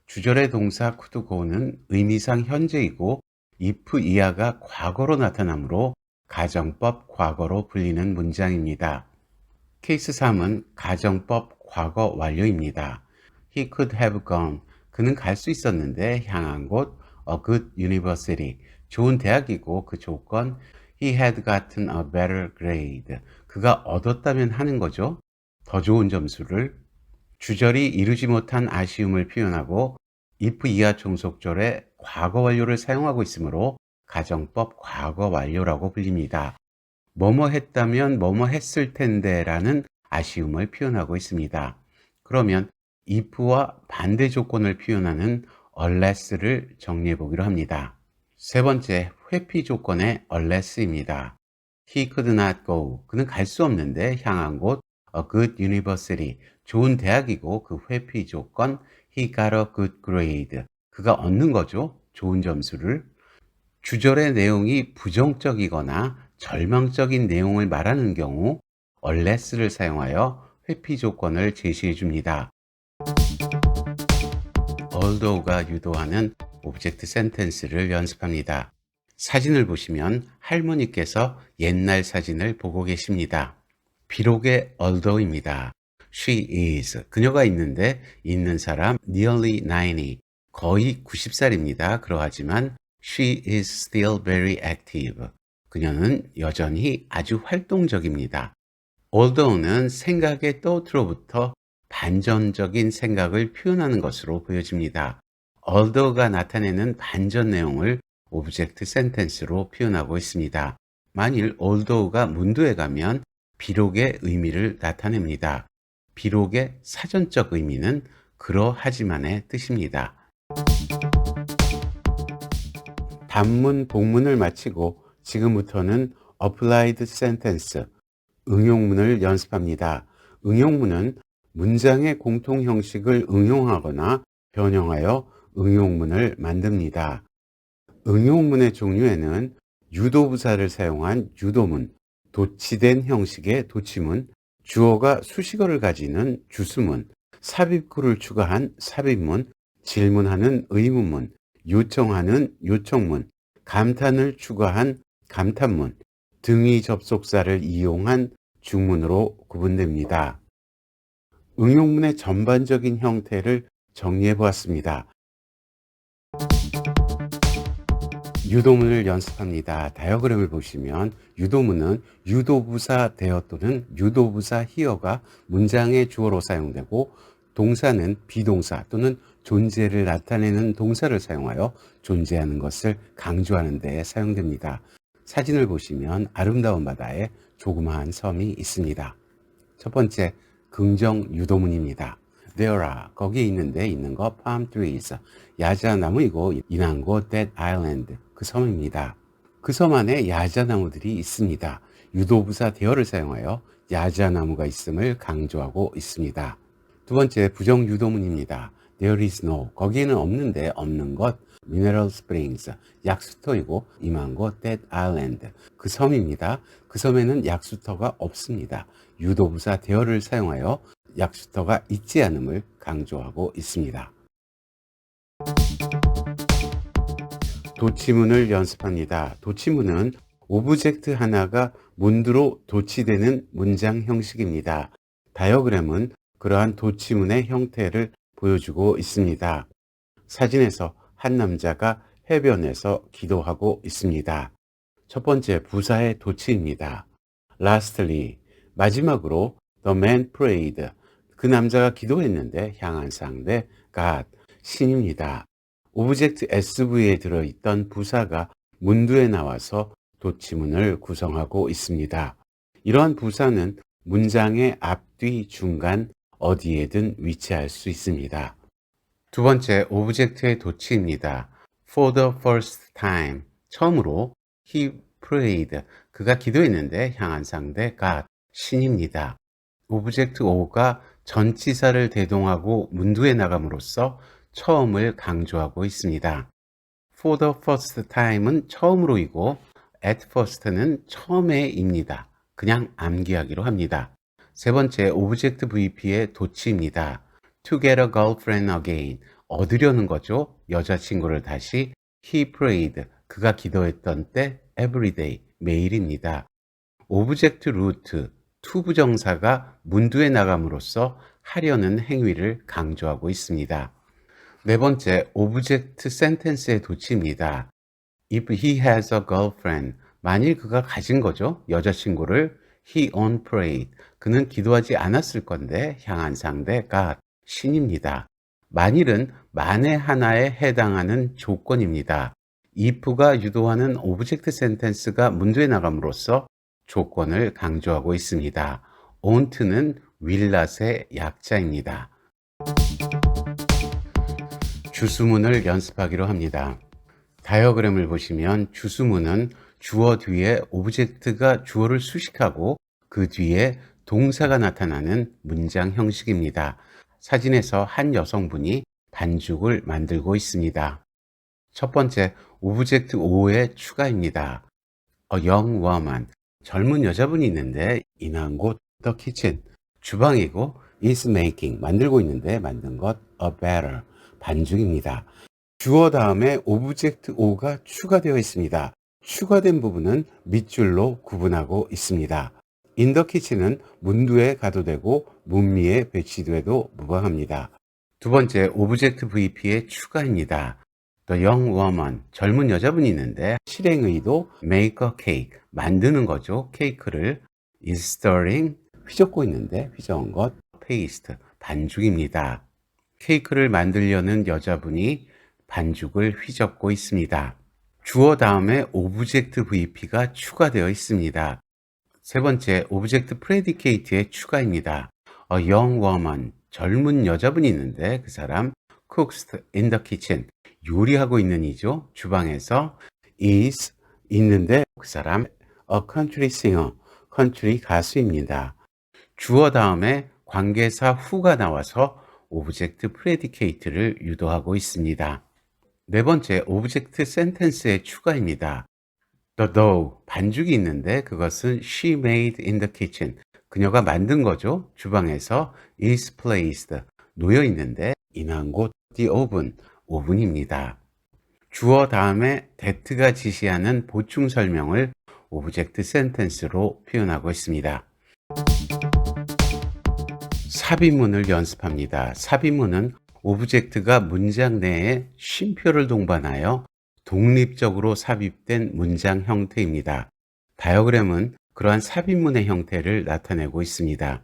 Speaker 1: 주절의 동사 could go는 의미상 현재이고 if 이하가 과거로 나타나므로 가정법 과거로 불리는 문장입니다. 케이스 3은 가정법 과거 완료입니다. He could have gone. 그는 갈 수 있었는데 향한 곳 a good university. 좋은 대학이고 그 조건 he had gotten a better grade. 그가 얻었다면 하는 거죠. 더 좋은 점수를. 주절이 이루지 못한 아쉬움을 표현하고 if 이하 종속절에 과거 완료를 사용하고 있으므로 가정법 과거 완료라고 불립니다. 뭐뭐 했다면 뭐뭐 했을 텐데 라는 아쉬움을 표현하고 있습니다. 그러면 if와 반대 조건을 표현하는 unless를 정리해 보기로 합니다. 세 번째, 회피 조건의 unless입니다. He could not go. 그는 갈 수 없는데 향한 곳 a good university. 좋은 대학이고 그 회피 조건 he got a good grade. 그가 얻는 거죠. 좋은 점수를. 주절의 내용이 부정적이거나 절망적인 내용을 말하는 경우 unless를 사용하여 회피 조건을 제시해 줍니다. although가 유도하는 오브젝트 센텐스를 연습합니다. 사진을 보시면 할머니께서 옛날 사진을 보고 계십니다. 비록의 although입니다. She is. 그녀가 있는데 있는 사람 nearly 90. 거의 90살입니다. 그러하지만 she is still very active. 그녀는 여전히 아주 활동적입니다. although는 생각의 thought로부터 반전적인 생각을 표현하는 것으로 보여집니다. although가 나타내는 반전 내용을 오브젝트 센텐스로 표현하고 있습니다. 만일 although가 문두에 가면 비록의 의미를 나타냅니다. 비록의 사전적 의미는 그러하지만의 뜻입니다. 단문, 복문을 마치고 지금부터는 applied sentence, 응용문을 연습합니다. 응용문은 문장의 공통 형식을 응용하거나 변형하여 응용문을 만듭니다. 응용문의 종류에는 유도부사를 사용한 유도문, 도치된 형식의 도치문, 주어가 수식어를 가지는 주수문, 삽입구를 추가한 삽입문, 질문하는 의문문, 요청하는 요청문, 감탄을 추가한 감탄문, 등위 접속사를 이용한 중문으로 구분됩니다. 응용문의 전반적인 형태를 정리해 보았습니다. 유도문을 연습합니다. 다이어그램을 보시면 유도문은 유도부사 대어 또는 유도부사 히어가 문장의 주어로 사용되고 동사는 비동사 또는 존재를 나타내는 동사를 사용하여 존재하는 것을 강조하는 데 사용됩니다. 사진을 보시면 아름다운 바다에 조그마한 섬이 있습니다. 첫 번째, 긍정 유도문입니다. There are, 거기에 있는데 있는 거 palm trees, 야자나무이고 인한 곳 that island, 그 섬입니다. 그 섬 안에 야자나무들이 있습니다. 유도부사 there를 사용하여 야자나무가 있음을 강조하고 있습니다. 두 번째, 부정 유도문입니다. There is no, 거기에는 없는데 없는 것 mineral springs, 약수터이고 임한 곳 that island, 그 섬입니다. 그 섬에는 약수터가 없습니다. 유도부사 there를 사용하여 약수터가 있지 않음을 강조하고 있습니다. 도치문을 연습합니다. 도치문은 오브젝트 하나가 문두로 도치되는 문장 형식입니다. 다이어그램은 그러한 도치문의 형태를 보여주고 있습니다. 사진에서 한 남자가 해변에서 기도하고 있습니다. 첫 번째, 부사의 도치입니다. Lastly, 마지막으로 the man prayed, 그 남자가 기도했는데 향한 상대 God, 신입니다. 오브젝트 SV에 들어있던 부사가 문두에 나와서 도치문을 구성하고 있습니다. 이러한 부사는 문장의 앞뒤, 중간 어디에든 위치할 수 있습니다. 두 번째, 오브젝트의 도치입니다. For the first time, 처음으로 he prayed, 그가 기도했는데 향한 상대 God, 신입니다. 오브젝트 O가 전치사를 대동하고 문두에 나감으로써 처음을 강조하고 있습니다. For the first time은 처음으로이고 at first는 처음에입니다. 그냥 암기하기로 합니다. 세 번째, 오브젝트 VP의 도치입니다. To get a girlfriend again, 얻으려는 거죠. 여자친구를 다시. He prayed, 그가 기도했던 때 every day, 매일입니다. 오브젝트 루트, to 부정사가 문두에 나감으로써 하려는 행위를 강조하고 있습니다. 네 번째, 오브젝트 센텐스의 도치입니다. If he has a girlfriend, 만일 그가 가진 거죠. 여자친구를 he on prayed, 그는 기도하지 않았을 건데 향한 상대 God, 신입니다. 만일은 만에 하나에 해당하는 조건입니다. if가 유도하는 오브젝트 센텐스가 문두에 나감으로써 조건을 강조하고 있습니다. on't는 willnot의 약자입니다. 주수문을 연습하기로 합니다. 다이어그램을 보시면 주수문은 주어 뒤에 오브젝트가 주어를 수식하고 그 뒤에 동사가 나타나는 문장 형식입니다. 사진에서 한 여성분이 반죽을 만들고 있습니다. 첫 번째, 오브젝트 O의 추가입니다. A young woman, 젊은 여자분이 있는데 인한 곳 the kitchen, 주방이고 is making, 만들고 있는데 만든 것 a batter, 반죽입니다. 주어 다음에 오브젝트 O가 추가되어 있습니다. 추가된 부분은 밑줄로 구분하고 있습니다. In the kitchen은 문두에 가도 되고 문미에 배치돼도 무방합니다. 두 번째, 오브젝트 VP의 추가입니다. The young woman, 젊은 여자분이 있는데 실행의도 make a cake, 만드는 거죠. 케이크를 is stirring, 휘젓고 있는데 휘저은 것, paste, 반죽입니다. 케이크를 만들려는 여자분이 반죽을 휘젓고 있습니다. 주어 다음에 오브젝트 VP가 추가되어 있습니다. 세 번째, 오브젝트 프레디케이트의 추가입니다. A young woman, 젊은 여자분이 있는데 그 사람 cooks in the kitchen, 요리하고 있는 이죠. 주방에서 is 있는데 그 사람 a country singer, country 가수입니다. 주어 다음에 관계사 who가 나와서 오브젝트 프레디케이트를 유도하고 있습니다. 네 번째, 오브젝트 센텐스의 추가입니다. The dough, 반죽이 있는데 그것은 she made in the kitchen. 그녀가 만든 거죠. 주방에서 is placed, 놓여 있는데 인한 곳 the oven, 오븐입니다. 주어 다음에 that가 지시하는 보충 설명을 오브젝트 센텐스로 표현하고 있습니다. 삽입문을 연습합니다. 삽입문은 오브젝트가 문장 내에 쉼표를 동반하여 독립적으로 삽입된 문장 형태입니다. 다이어그램은 그러한 삽입문의 형태를 나타내고 있습니다.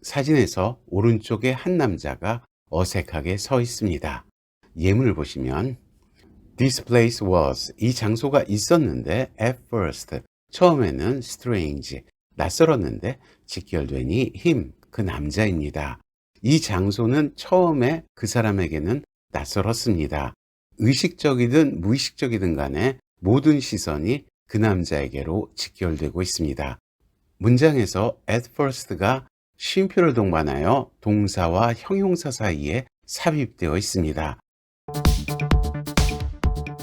Speaker 1: 사진에서 오른쪽에 한 남자가 어색하게 서 있습니다. 예문을 보시면 This place was, 이 장소가 있었는데 at first, 처음에는 strange, 낯설었는데 직결되니 him, 그 남자입니다. 이 장소는 처음에 그 사람에게는 낯설었습니다. 의식적이든 무의식적이든 간에 모든 시선이 그 남자에게로 직결되고 있습니다. 문장에서 at first가 쉼표를 동반하여 동사와 형용사 사이에 삽입되어 있습니다.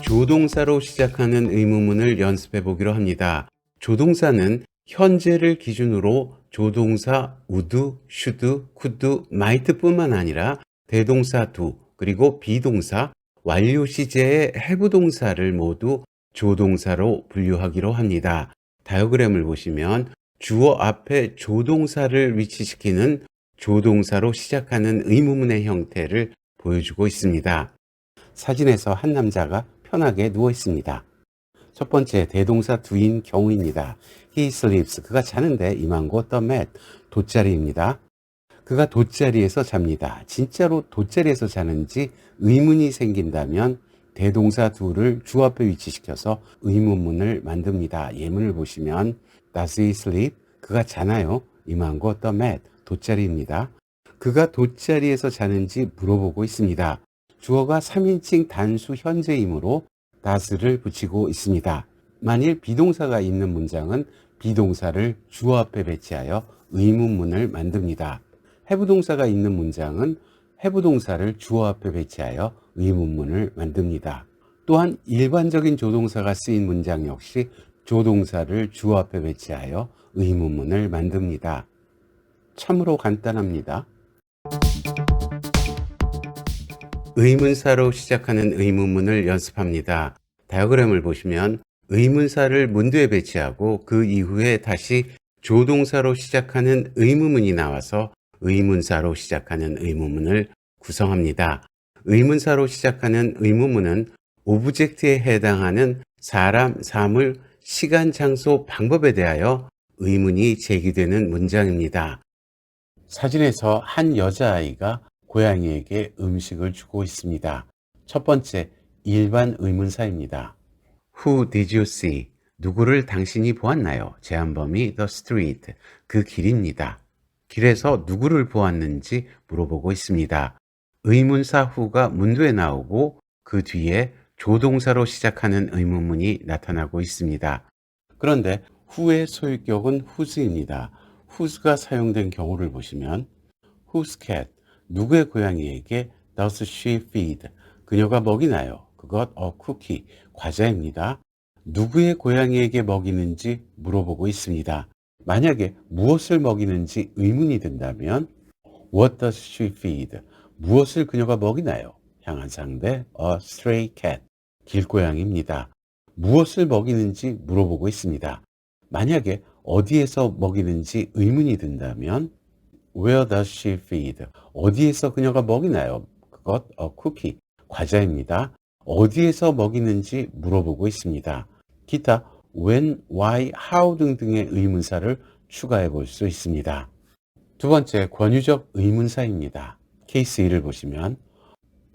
Speaker 1: 조동사로 시작하는 의문문을 연습해 보기로 합니다. 조동사는 현재를 기준으로 조동사 would, should, could, might 뿐만 아니라 대동사 do, 그리고 비동사, 완료 시제의 have 동사를 모두 조동사로 분류하기로 합니다. 다이어그램을 보시면 주어 앞에 조동사를 위치시키는 조동사로 시작하는 의문문의 형태를 보여주고 있습니다. 사진에서 한 남자가 편하게 누워 있습니다. 첫 번째, 대동사 do인 경우입니다. He sleeps, 그가 자는데 임한고 the mat, 돗자리입니다. 그가 돗자리에서 잡니다. 진짜로 돗자리에서 자는지 의문이 생긴다면 대동사 do를 주 앞에 위치시켜서 의문문을 만듭니다. 예문을 보시면 Does he sleep? 그가 자나요? 임한고 the mat, 돗자리입니다. 그가 돗자리에서 자는지 물어보고 있습니다. 주어가 3인칭 단수 현재이므로 does를 붙이고 있습니다. 만일 비동사가 있는 문장은 비동사를 주어 앞에 배치하여 의문문을 만듭니다. have 동사가 있는 문장은 have 동사를 주어 앞에 배치하여 의문문을 만듭니다. 또한 일반적인 조동사가 쓰인 문장 역시 조동사를 주어 앞에 배치하여 의문문을 만듭니다. 참으로 간단합니다. 의문사로 시작하는 의문문을 연습합니다. 다이어그램을 보시면 의문사를 문두에 배치하고 그 이후에 다시 조동사로 시작하는 의문문이 나와서 의문사로 시작하는 의문문을 구성합니다. 의문사로 시작하는 의문문은 오브젝트에 해당하는 사람, 사물, 시간, 장소, 방법에 대하여 의문이 제기되는 문장입니다. 사진에서 한 여자아이가 고양이에게 음식을 주고 있습니다. 첫 번째, 일반 의문사입니다. Who did you see? 누구를 당신이 보았나요? 제한범위 the street, 그 길입니다. 길에서 누구를 보았는지 물어보고 있습니다. 의문사 who가 문두에 나오고 그 뒤에 조동사로 시작하는 의문문이 나타나고 있습니다. 그런데 who의 소유격은 whose입니다. whose가 사용된 경우를 보시면 whose cat, 누구의 고양이에게 does she feed? 그녀가 먹이나요? 그것 a cookie, 과자입니다. 누구의 고양이에게 먹이는지 물어보고 있습니다. 만약에 무엇을 먹이는지 의문이 된다면 What does she feed? 무엇을 그녀가 먹이나요? 향한 상대 a stray cat, 길고양이입니다. 무엇을 먹이는지 물어보고 있습니다. 만약에 어디에서 먹이는지 의문이 든다면 Where does she feed? 어디에서 그녀가 먹이나요? 그것 cookie, 과자입니다. 어디에서 먹이는지 물어보고 있습니다. 기타 when, why, how 등등의 의문사를 추가해 볼 수 있습니다. 두 번째, 권유적 의문사입니다. 케이스 1을 보시면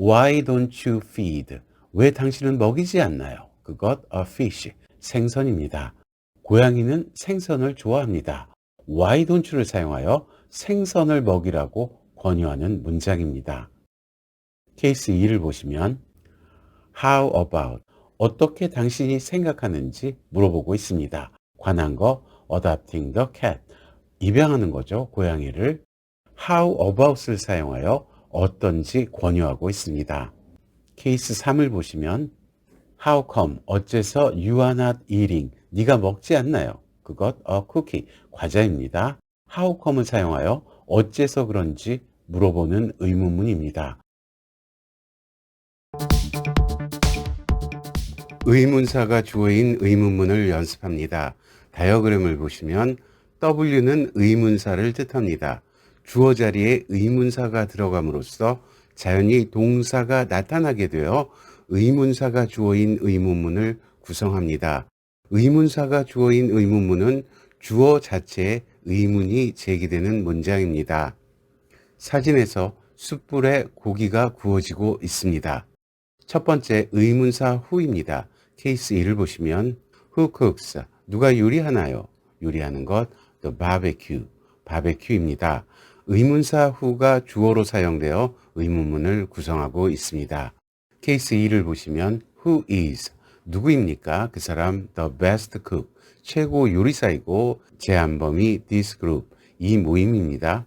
Speaker 1: Why don't you feed? 왜 당신은 먹이지 않나요? 그것 a fish, 생선입니다. 고양이는 생선을 좋아합니다. Why don't you를 사용하여 생선을 먹이라고 권유하는 문장입니다. 케이스 2를 보시면 How about? 어떻게 당신이 생각하는지 물어보고 있습니다. 관한 거 adopting the cat, 입양하는 거죠. 고양이를. How about을 사용하여 어떤지 권유하고 있습니다. 케이스 3을 보시면 How come? 어째서 you are not eating? 네가 먹지 않나요? 그것 a cookie, 과자입니다. How come을 사용하여 어째서 그런지 물어보는 의문문입니다. 의문사가 주어인 의문문을 연습합니다. 다이어그램을 보시면 W는 의문사를 뜻합니다. 주어 자리에 의문사가 들어감으로써 자연히 동사가 나타나게 되어 의문사가 주어인 의문문을 구성합니다. 의문사가 주어인 의문문은 주어 자체에 의문이 제기되는 문장입니다. 사진에서 숯불에 고기가 구워지고 있습니다. 첫 번째 의문사 who입니다. 케이스 1을 보시면 who cooks? 누가 요리하나요? 요리하는 것 the barbecue, 바베큐입니다. 의문사 who가 주어로 사용되어 의문문을 구성하고 있습니다. 케이스 2를 보시면 who is? 누구입니까? 그 사람 the best cook, 최고 요리사이고 제한범위 this group, 이 모임입니다.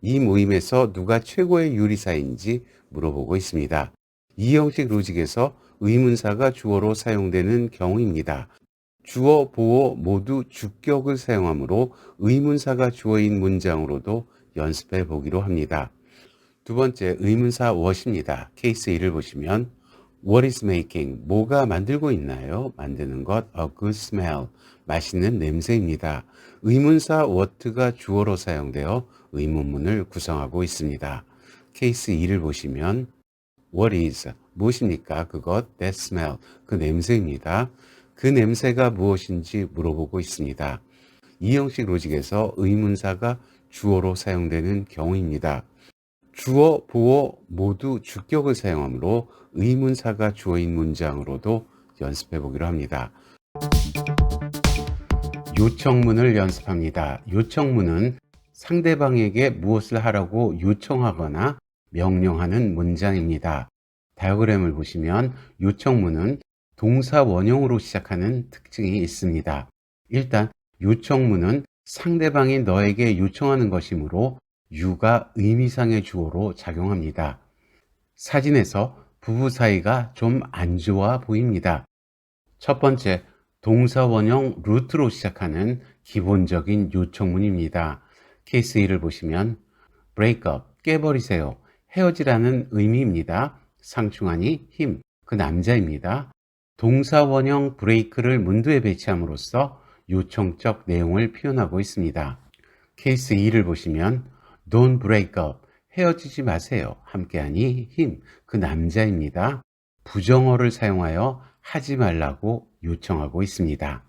Speaker 1: 이 모임에서 누가 최고의 요리사인지 물어보고 있습니다. 이 형식 로직에서 의문사가 주어로 사용되는 경우입니다. 주어, 보어 모두 주격을 사용하므로 의문사가 주어인 문장으로도 연습해 보기로 합니다. 두 번째 의문사 what입니다. 케이스 1을 보시면 What is making? 뭐가 만들고 있나요? 만드는 것 a good smell, 맛있는 냄새입니다. 의문사 what가 주어로 사용되어 의문문을 구성하고 있습니다. 케이스 2를 보시면 What is? 무엇입니까? 그것 that smell, 그 냄새입니다. 그 냄새가 무엇인지 물어보고 있습니다. 이 형식 로직에서 의문사가 주어로 사용되는 경우입니다. 주어, 보어 모두 주격을 사용하므로 의문사가 주어인 문장으로도 연습해 보기로 합니다. 요청문을 연습합니다. 요청문은 상대방에게 무엇을 하라고 요청하거나 명령하는 문장입니다. 다이어그램을 보시면 요청문은 동사 원형으로 시작하는 특징이 있습니다. 일단 요청문은 상대방이 너에게 요청하는 것이므로 you가 의미상의 주어로 작용합니다. 사진에서 부부 사이가 좀 안 좋아 보입니다. 첫 번째, 동사 원형 root로 시작하는 기본적인 요청문입니다. 케이스 1을 보시면 break up, 깨버리세요, 헤어지라는 의미입니다. 상충하니 him, 그 남자입니다. 동사 원형 break를 문두에 배치함으로써 요청적 내용을 표현하고 있습니다. 케이스 2를 보시면 Don't break up, 헤어지지 마세요, 함께하니 him, 그 남자입니다. 부정어를 사용하여 하지 말라고 요청하고 있습니다.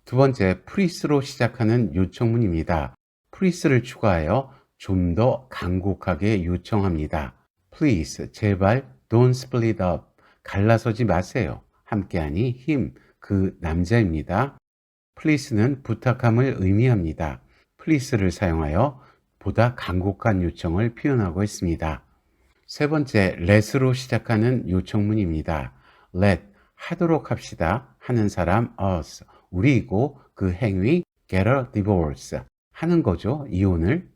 Speaker 1: 두 번째, please로 시작하는 요청문입니다. please를 추가하여 좀 더 간곡하게 요청합니다. Please, 제발 don't split up, 갈라서지 마세요, 함께하니 him, 그 남자입니다. please는 부탁함을 의미합니다. please를 사용하여 보다 간곡한 요청을 표현하고 있습니다. 세 번째, let으로 시작하는 요청문입니다. let, 하도록 합시다, 하는 사람 us, 우리이고 그 행위 get a divorce, 하는 거죠, 이혼을.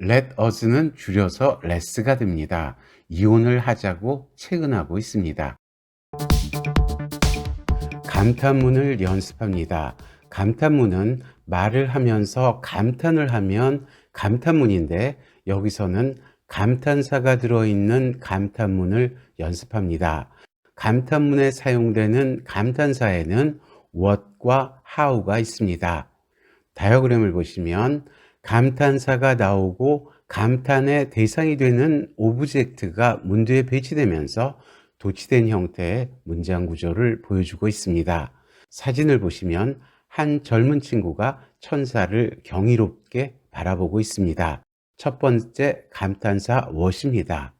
Speaker 1: let us는 줄여서 let's가 됩니다. 이혼을 하자고 체근하고 있습니다. 감탄문을 연습합니다. 감탄문은 말을 하면서 감탄을 하면 감탄문인데 여기서는 감탄사가 들어있는 감탄문을 연습합니다. 감탄문에 사용되는 감탄사에는 what과 how가 있습니다. 다이어그램을 보시면 감탄사가 나오고 감탄의 대상이 되는 오브젝트가 문두에 배치되면서 도치된 형태의 문장 구조를 보여주고 있습니다. 사진을 보시면 한 젊은 친구가 천사를 경이롭게 바라보고 있습니다. 첫 번째 감탄사 what입니다.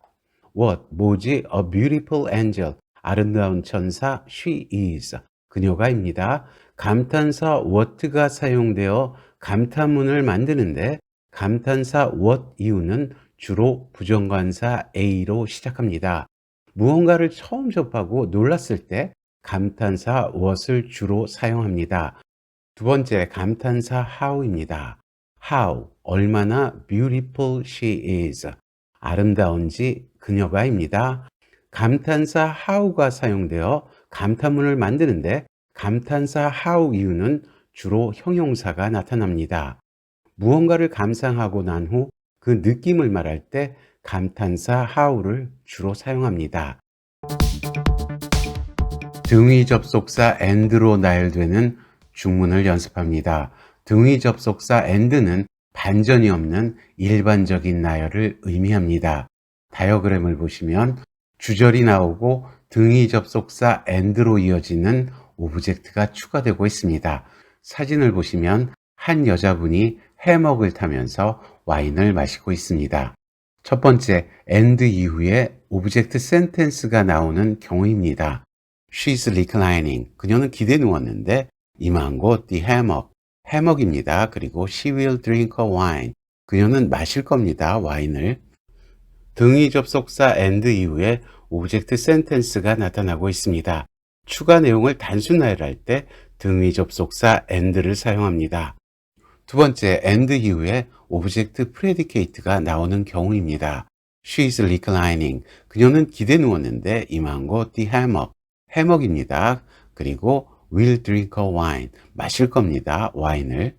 Speaker 1: What, 뭐지? A beautiful angel, 아름다운 천사, she is, 그녀가입니다. 감탄사 what가 사용되어 감탄문을 만드는데 감탄사 what 이유는 주로 부정관사 a로 시작합니다. 무언가를 처음 접하고 놀랐을 때 감탄사 what을 주로 사용합니다. 두 번째 감탄사 how입니다. How, 얼마나 beautiful she is, 아름다운지 그녀가입니다. 감탄사 how가 사용되어 감탄문을 만드는데 감탄사 how 이유는 주로 형용사가 나타납니다. 무언가를 감상하고 난 후 그 느낌을 말할 때 감탄사 how를 주로 사용합니다. 등위 접속사 and로 나열되는 중문을 연습합니다. 등위 접속사 and는 반전이 없는 일반적인 나열을 의미합니다. 다이어그램을 보시면 주절이 나오고 등위 접속사 and로 이어지는 오브젝트가 추가되고 있습니다. 사진을 보시면 한 여자분이 해먹을 타면서 와인을 마시고 있습니다. 첫 번째 and 이후에 오브젝트 센텐스가 나오는 경우입니다. She's reclining, 그녀는 기대 누웠는데 임한 곳 the hammock, 해먹입니다. 그리고 she will drink a wine, 그녀는 마실 겁니다. 와인을. 등위 접속사 and 이후에 오브젝트 센텐스가 나타나고 있습니다. 추가 내용을 단순 나열할 때 등위 접속사 and를 사용합니다. 두 번째 and 이후에 오브젝트 predicate가 나오는 경우입니다. She is reclining, 그녀는 기대 누웠는데 임한 곳 the hammock, 해먹입니다. 그리고 will drink a wine, 마실 겁니다. 와인을.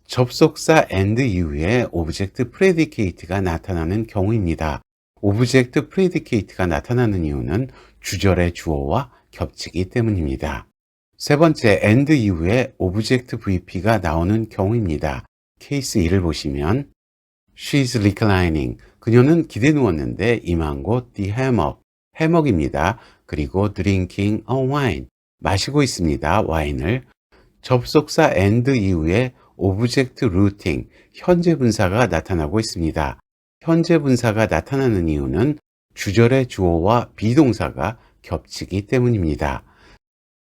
Speaker 1: 접속사 and 이후에 오브젝트 predicate가 나타나는 경우입니다. 오브젝트 predicate가 나타나는 이유는 주절의 주어와 겹치기 때문입니다. 세 번째 and 이후에 오브젝트 VP가 나오는 경우입니다. 케이스 1을 보시면 She's reclining, 그녀는 기대 누웠는데 임한 곳 the hammock, 해먹입니다. 그리고 drinking a wine, 마시고 있습니다. 와인을. 접속사 and 이후에 오브젝트 루팅, 현재 분사가 나타나고 있습니다. 현재 분사가 나타나는 이유는 주절의 주어와 비동사가 겹치기 때문입니다.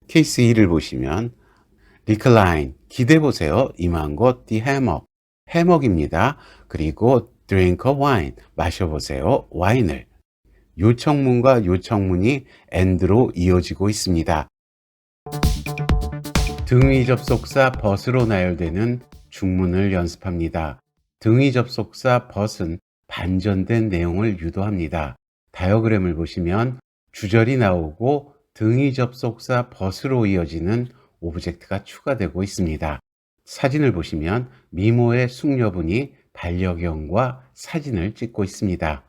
Speaker 1: 케이스 2를 보시면 recline, 기대 보세요. 임한 곳 the hammock, 해먹입니다. 그리고 drink a wine, 마셔보세요. 와인을. 요청문과 요청문이 and로 이어지고 있습니다. 등위 접속사 but으로 나열되는 중문을 연습합니다. 등위 접속사 but은 반전된 내용을 유도합니다. 다이어그램을 보시면 주절이 나오고 등위 접속사 but으로 이어지는 오브젝트가 추가되고 있습니다. 사진을 보시면 미모의 숙녀분이 반려견과 사진을 찍고 있습니다.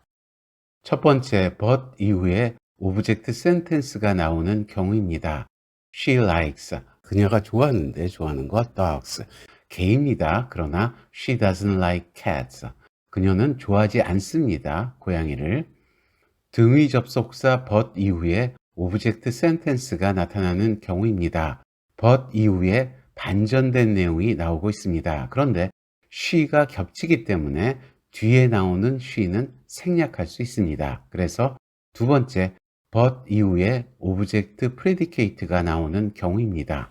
Speaker 1: 첫 번째 but 이후에 오브젝트 센텐스가 나오는 경우입니다. She likes, 그녀가 좋아하는데 좋아하는 것 dogs, 개입니다. 그러나 she doesn't like cats, 그녀는 좋아하지 않습니다. 고양이를. 등위 접속사 but 이후에 오브젝트 센텐스가 나타나는 경우입니다. but 이후에 반전된 내용이 나오고 있습니다. 그런데 she가 겹치기 때문에 뒤에 나오는 she는 생략할 수 있습니다. 그래서 두 번째 but 이후에 오브젝트 predicate가 나오는 경우입니다.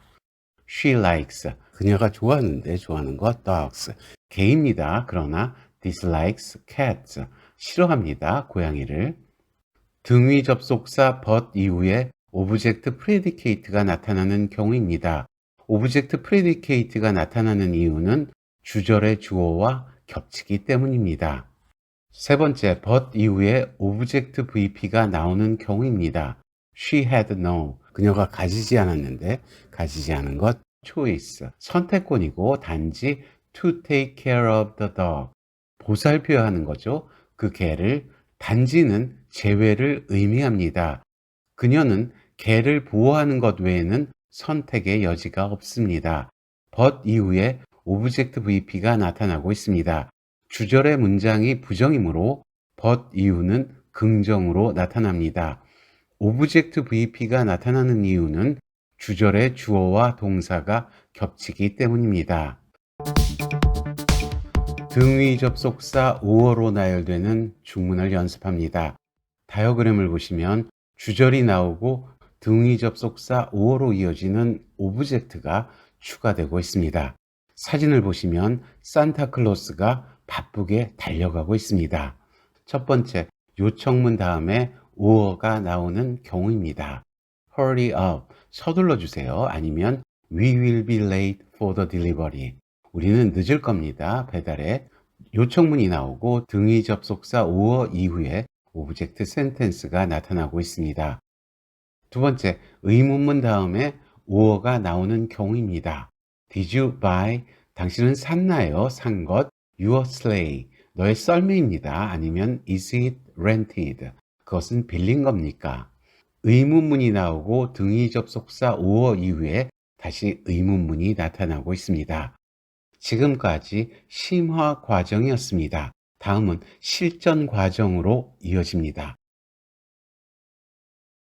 Speaker 1: She likes, 그녀가 좋아하는데 좋아하는 것 dogs, 개입니다. 그러나 dislikes cats, 싫어합니다. 고양이를. 등위 접속사 but 이후에 오브젝트 predicate가 나타나는 경우입니다. 오브젝트 predicate가 나타나는 이유는 주절의 주어와 겹치기 때문입니다. 세 번째, but 이후에 오브젝트 VP가 나오는 경우입니다. She had no, 그녀가 가지지 않았는데 가지지 않은 것 choice, 선택권이고 단지 to take care of the dog, 보살펴야 하는 거죠. 그 개를. 단지는 제외를 의미합니다. 그녀는 개를 보호하는 것 외에는 선택의 여지가 없습니다. but 이후에 오브젝트 VP가 나타나고 있습니다. 주절의 문장이 부정이므로 but 이후는 긍정으로 나타납니다. 오브젝트 VP가 나타나는 이유는 주절의 주어와 동사가 겹치기 때문입니다. 등위 접속사 5어로 나열되는 중문을 연습합니다. 다이어그램을 보시면 주절이 나오고 등위 접속사 5어로 이어지는 오브젝트가 추가되고 있습니다. 사진을 보시면 산타클로스가 바쁘게 달려가고 있습니다. 첫 번째, 요청문 다음에 5어가 나오는 경우입니다. Hurry up, 서둘러 주세요. 아니면 We will be late for the delivery. 우리는 늦을 겁니다. 배달에. 요청문이 나오고 등위 접속사 5어 이후에 오브젝트 센텐스가 나타나고 있습니다. 두 번째, 의문문 다음에 5어가 나오는 경우입니다. Did you buy? 당신은 샀나요? 산 것. Your sleigh. 너의 썰매입니다. 아니면 Is it rented? 그것은 빌린 겁니까? 의문문이 나오고 등위 접속사 5어 이후에 다시 의문문이 나타나고 있습니다. 지금까지 심화 과정이었습니다. 다음은 실전 과정으로 이어집니다.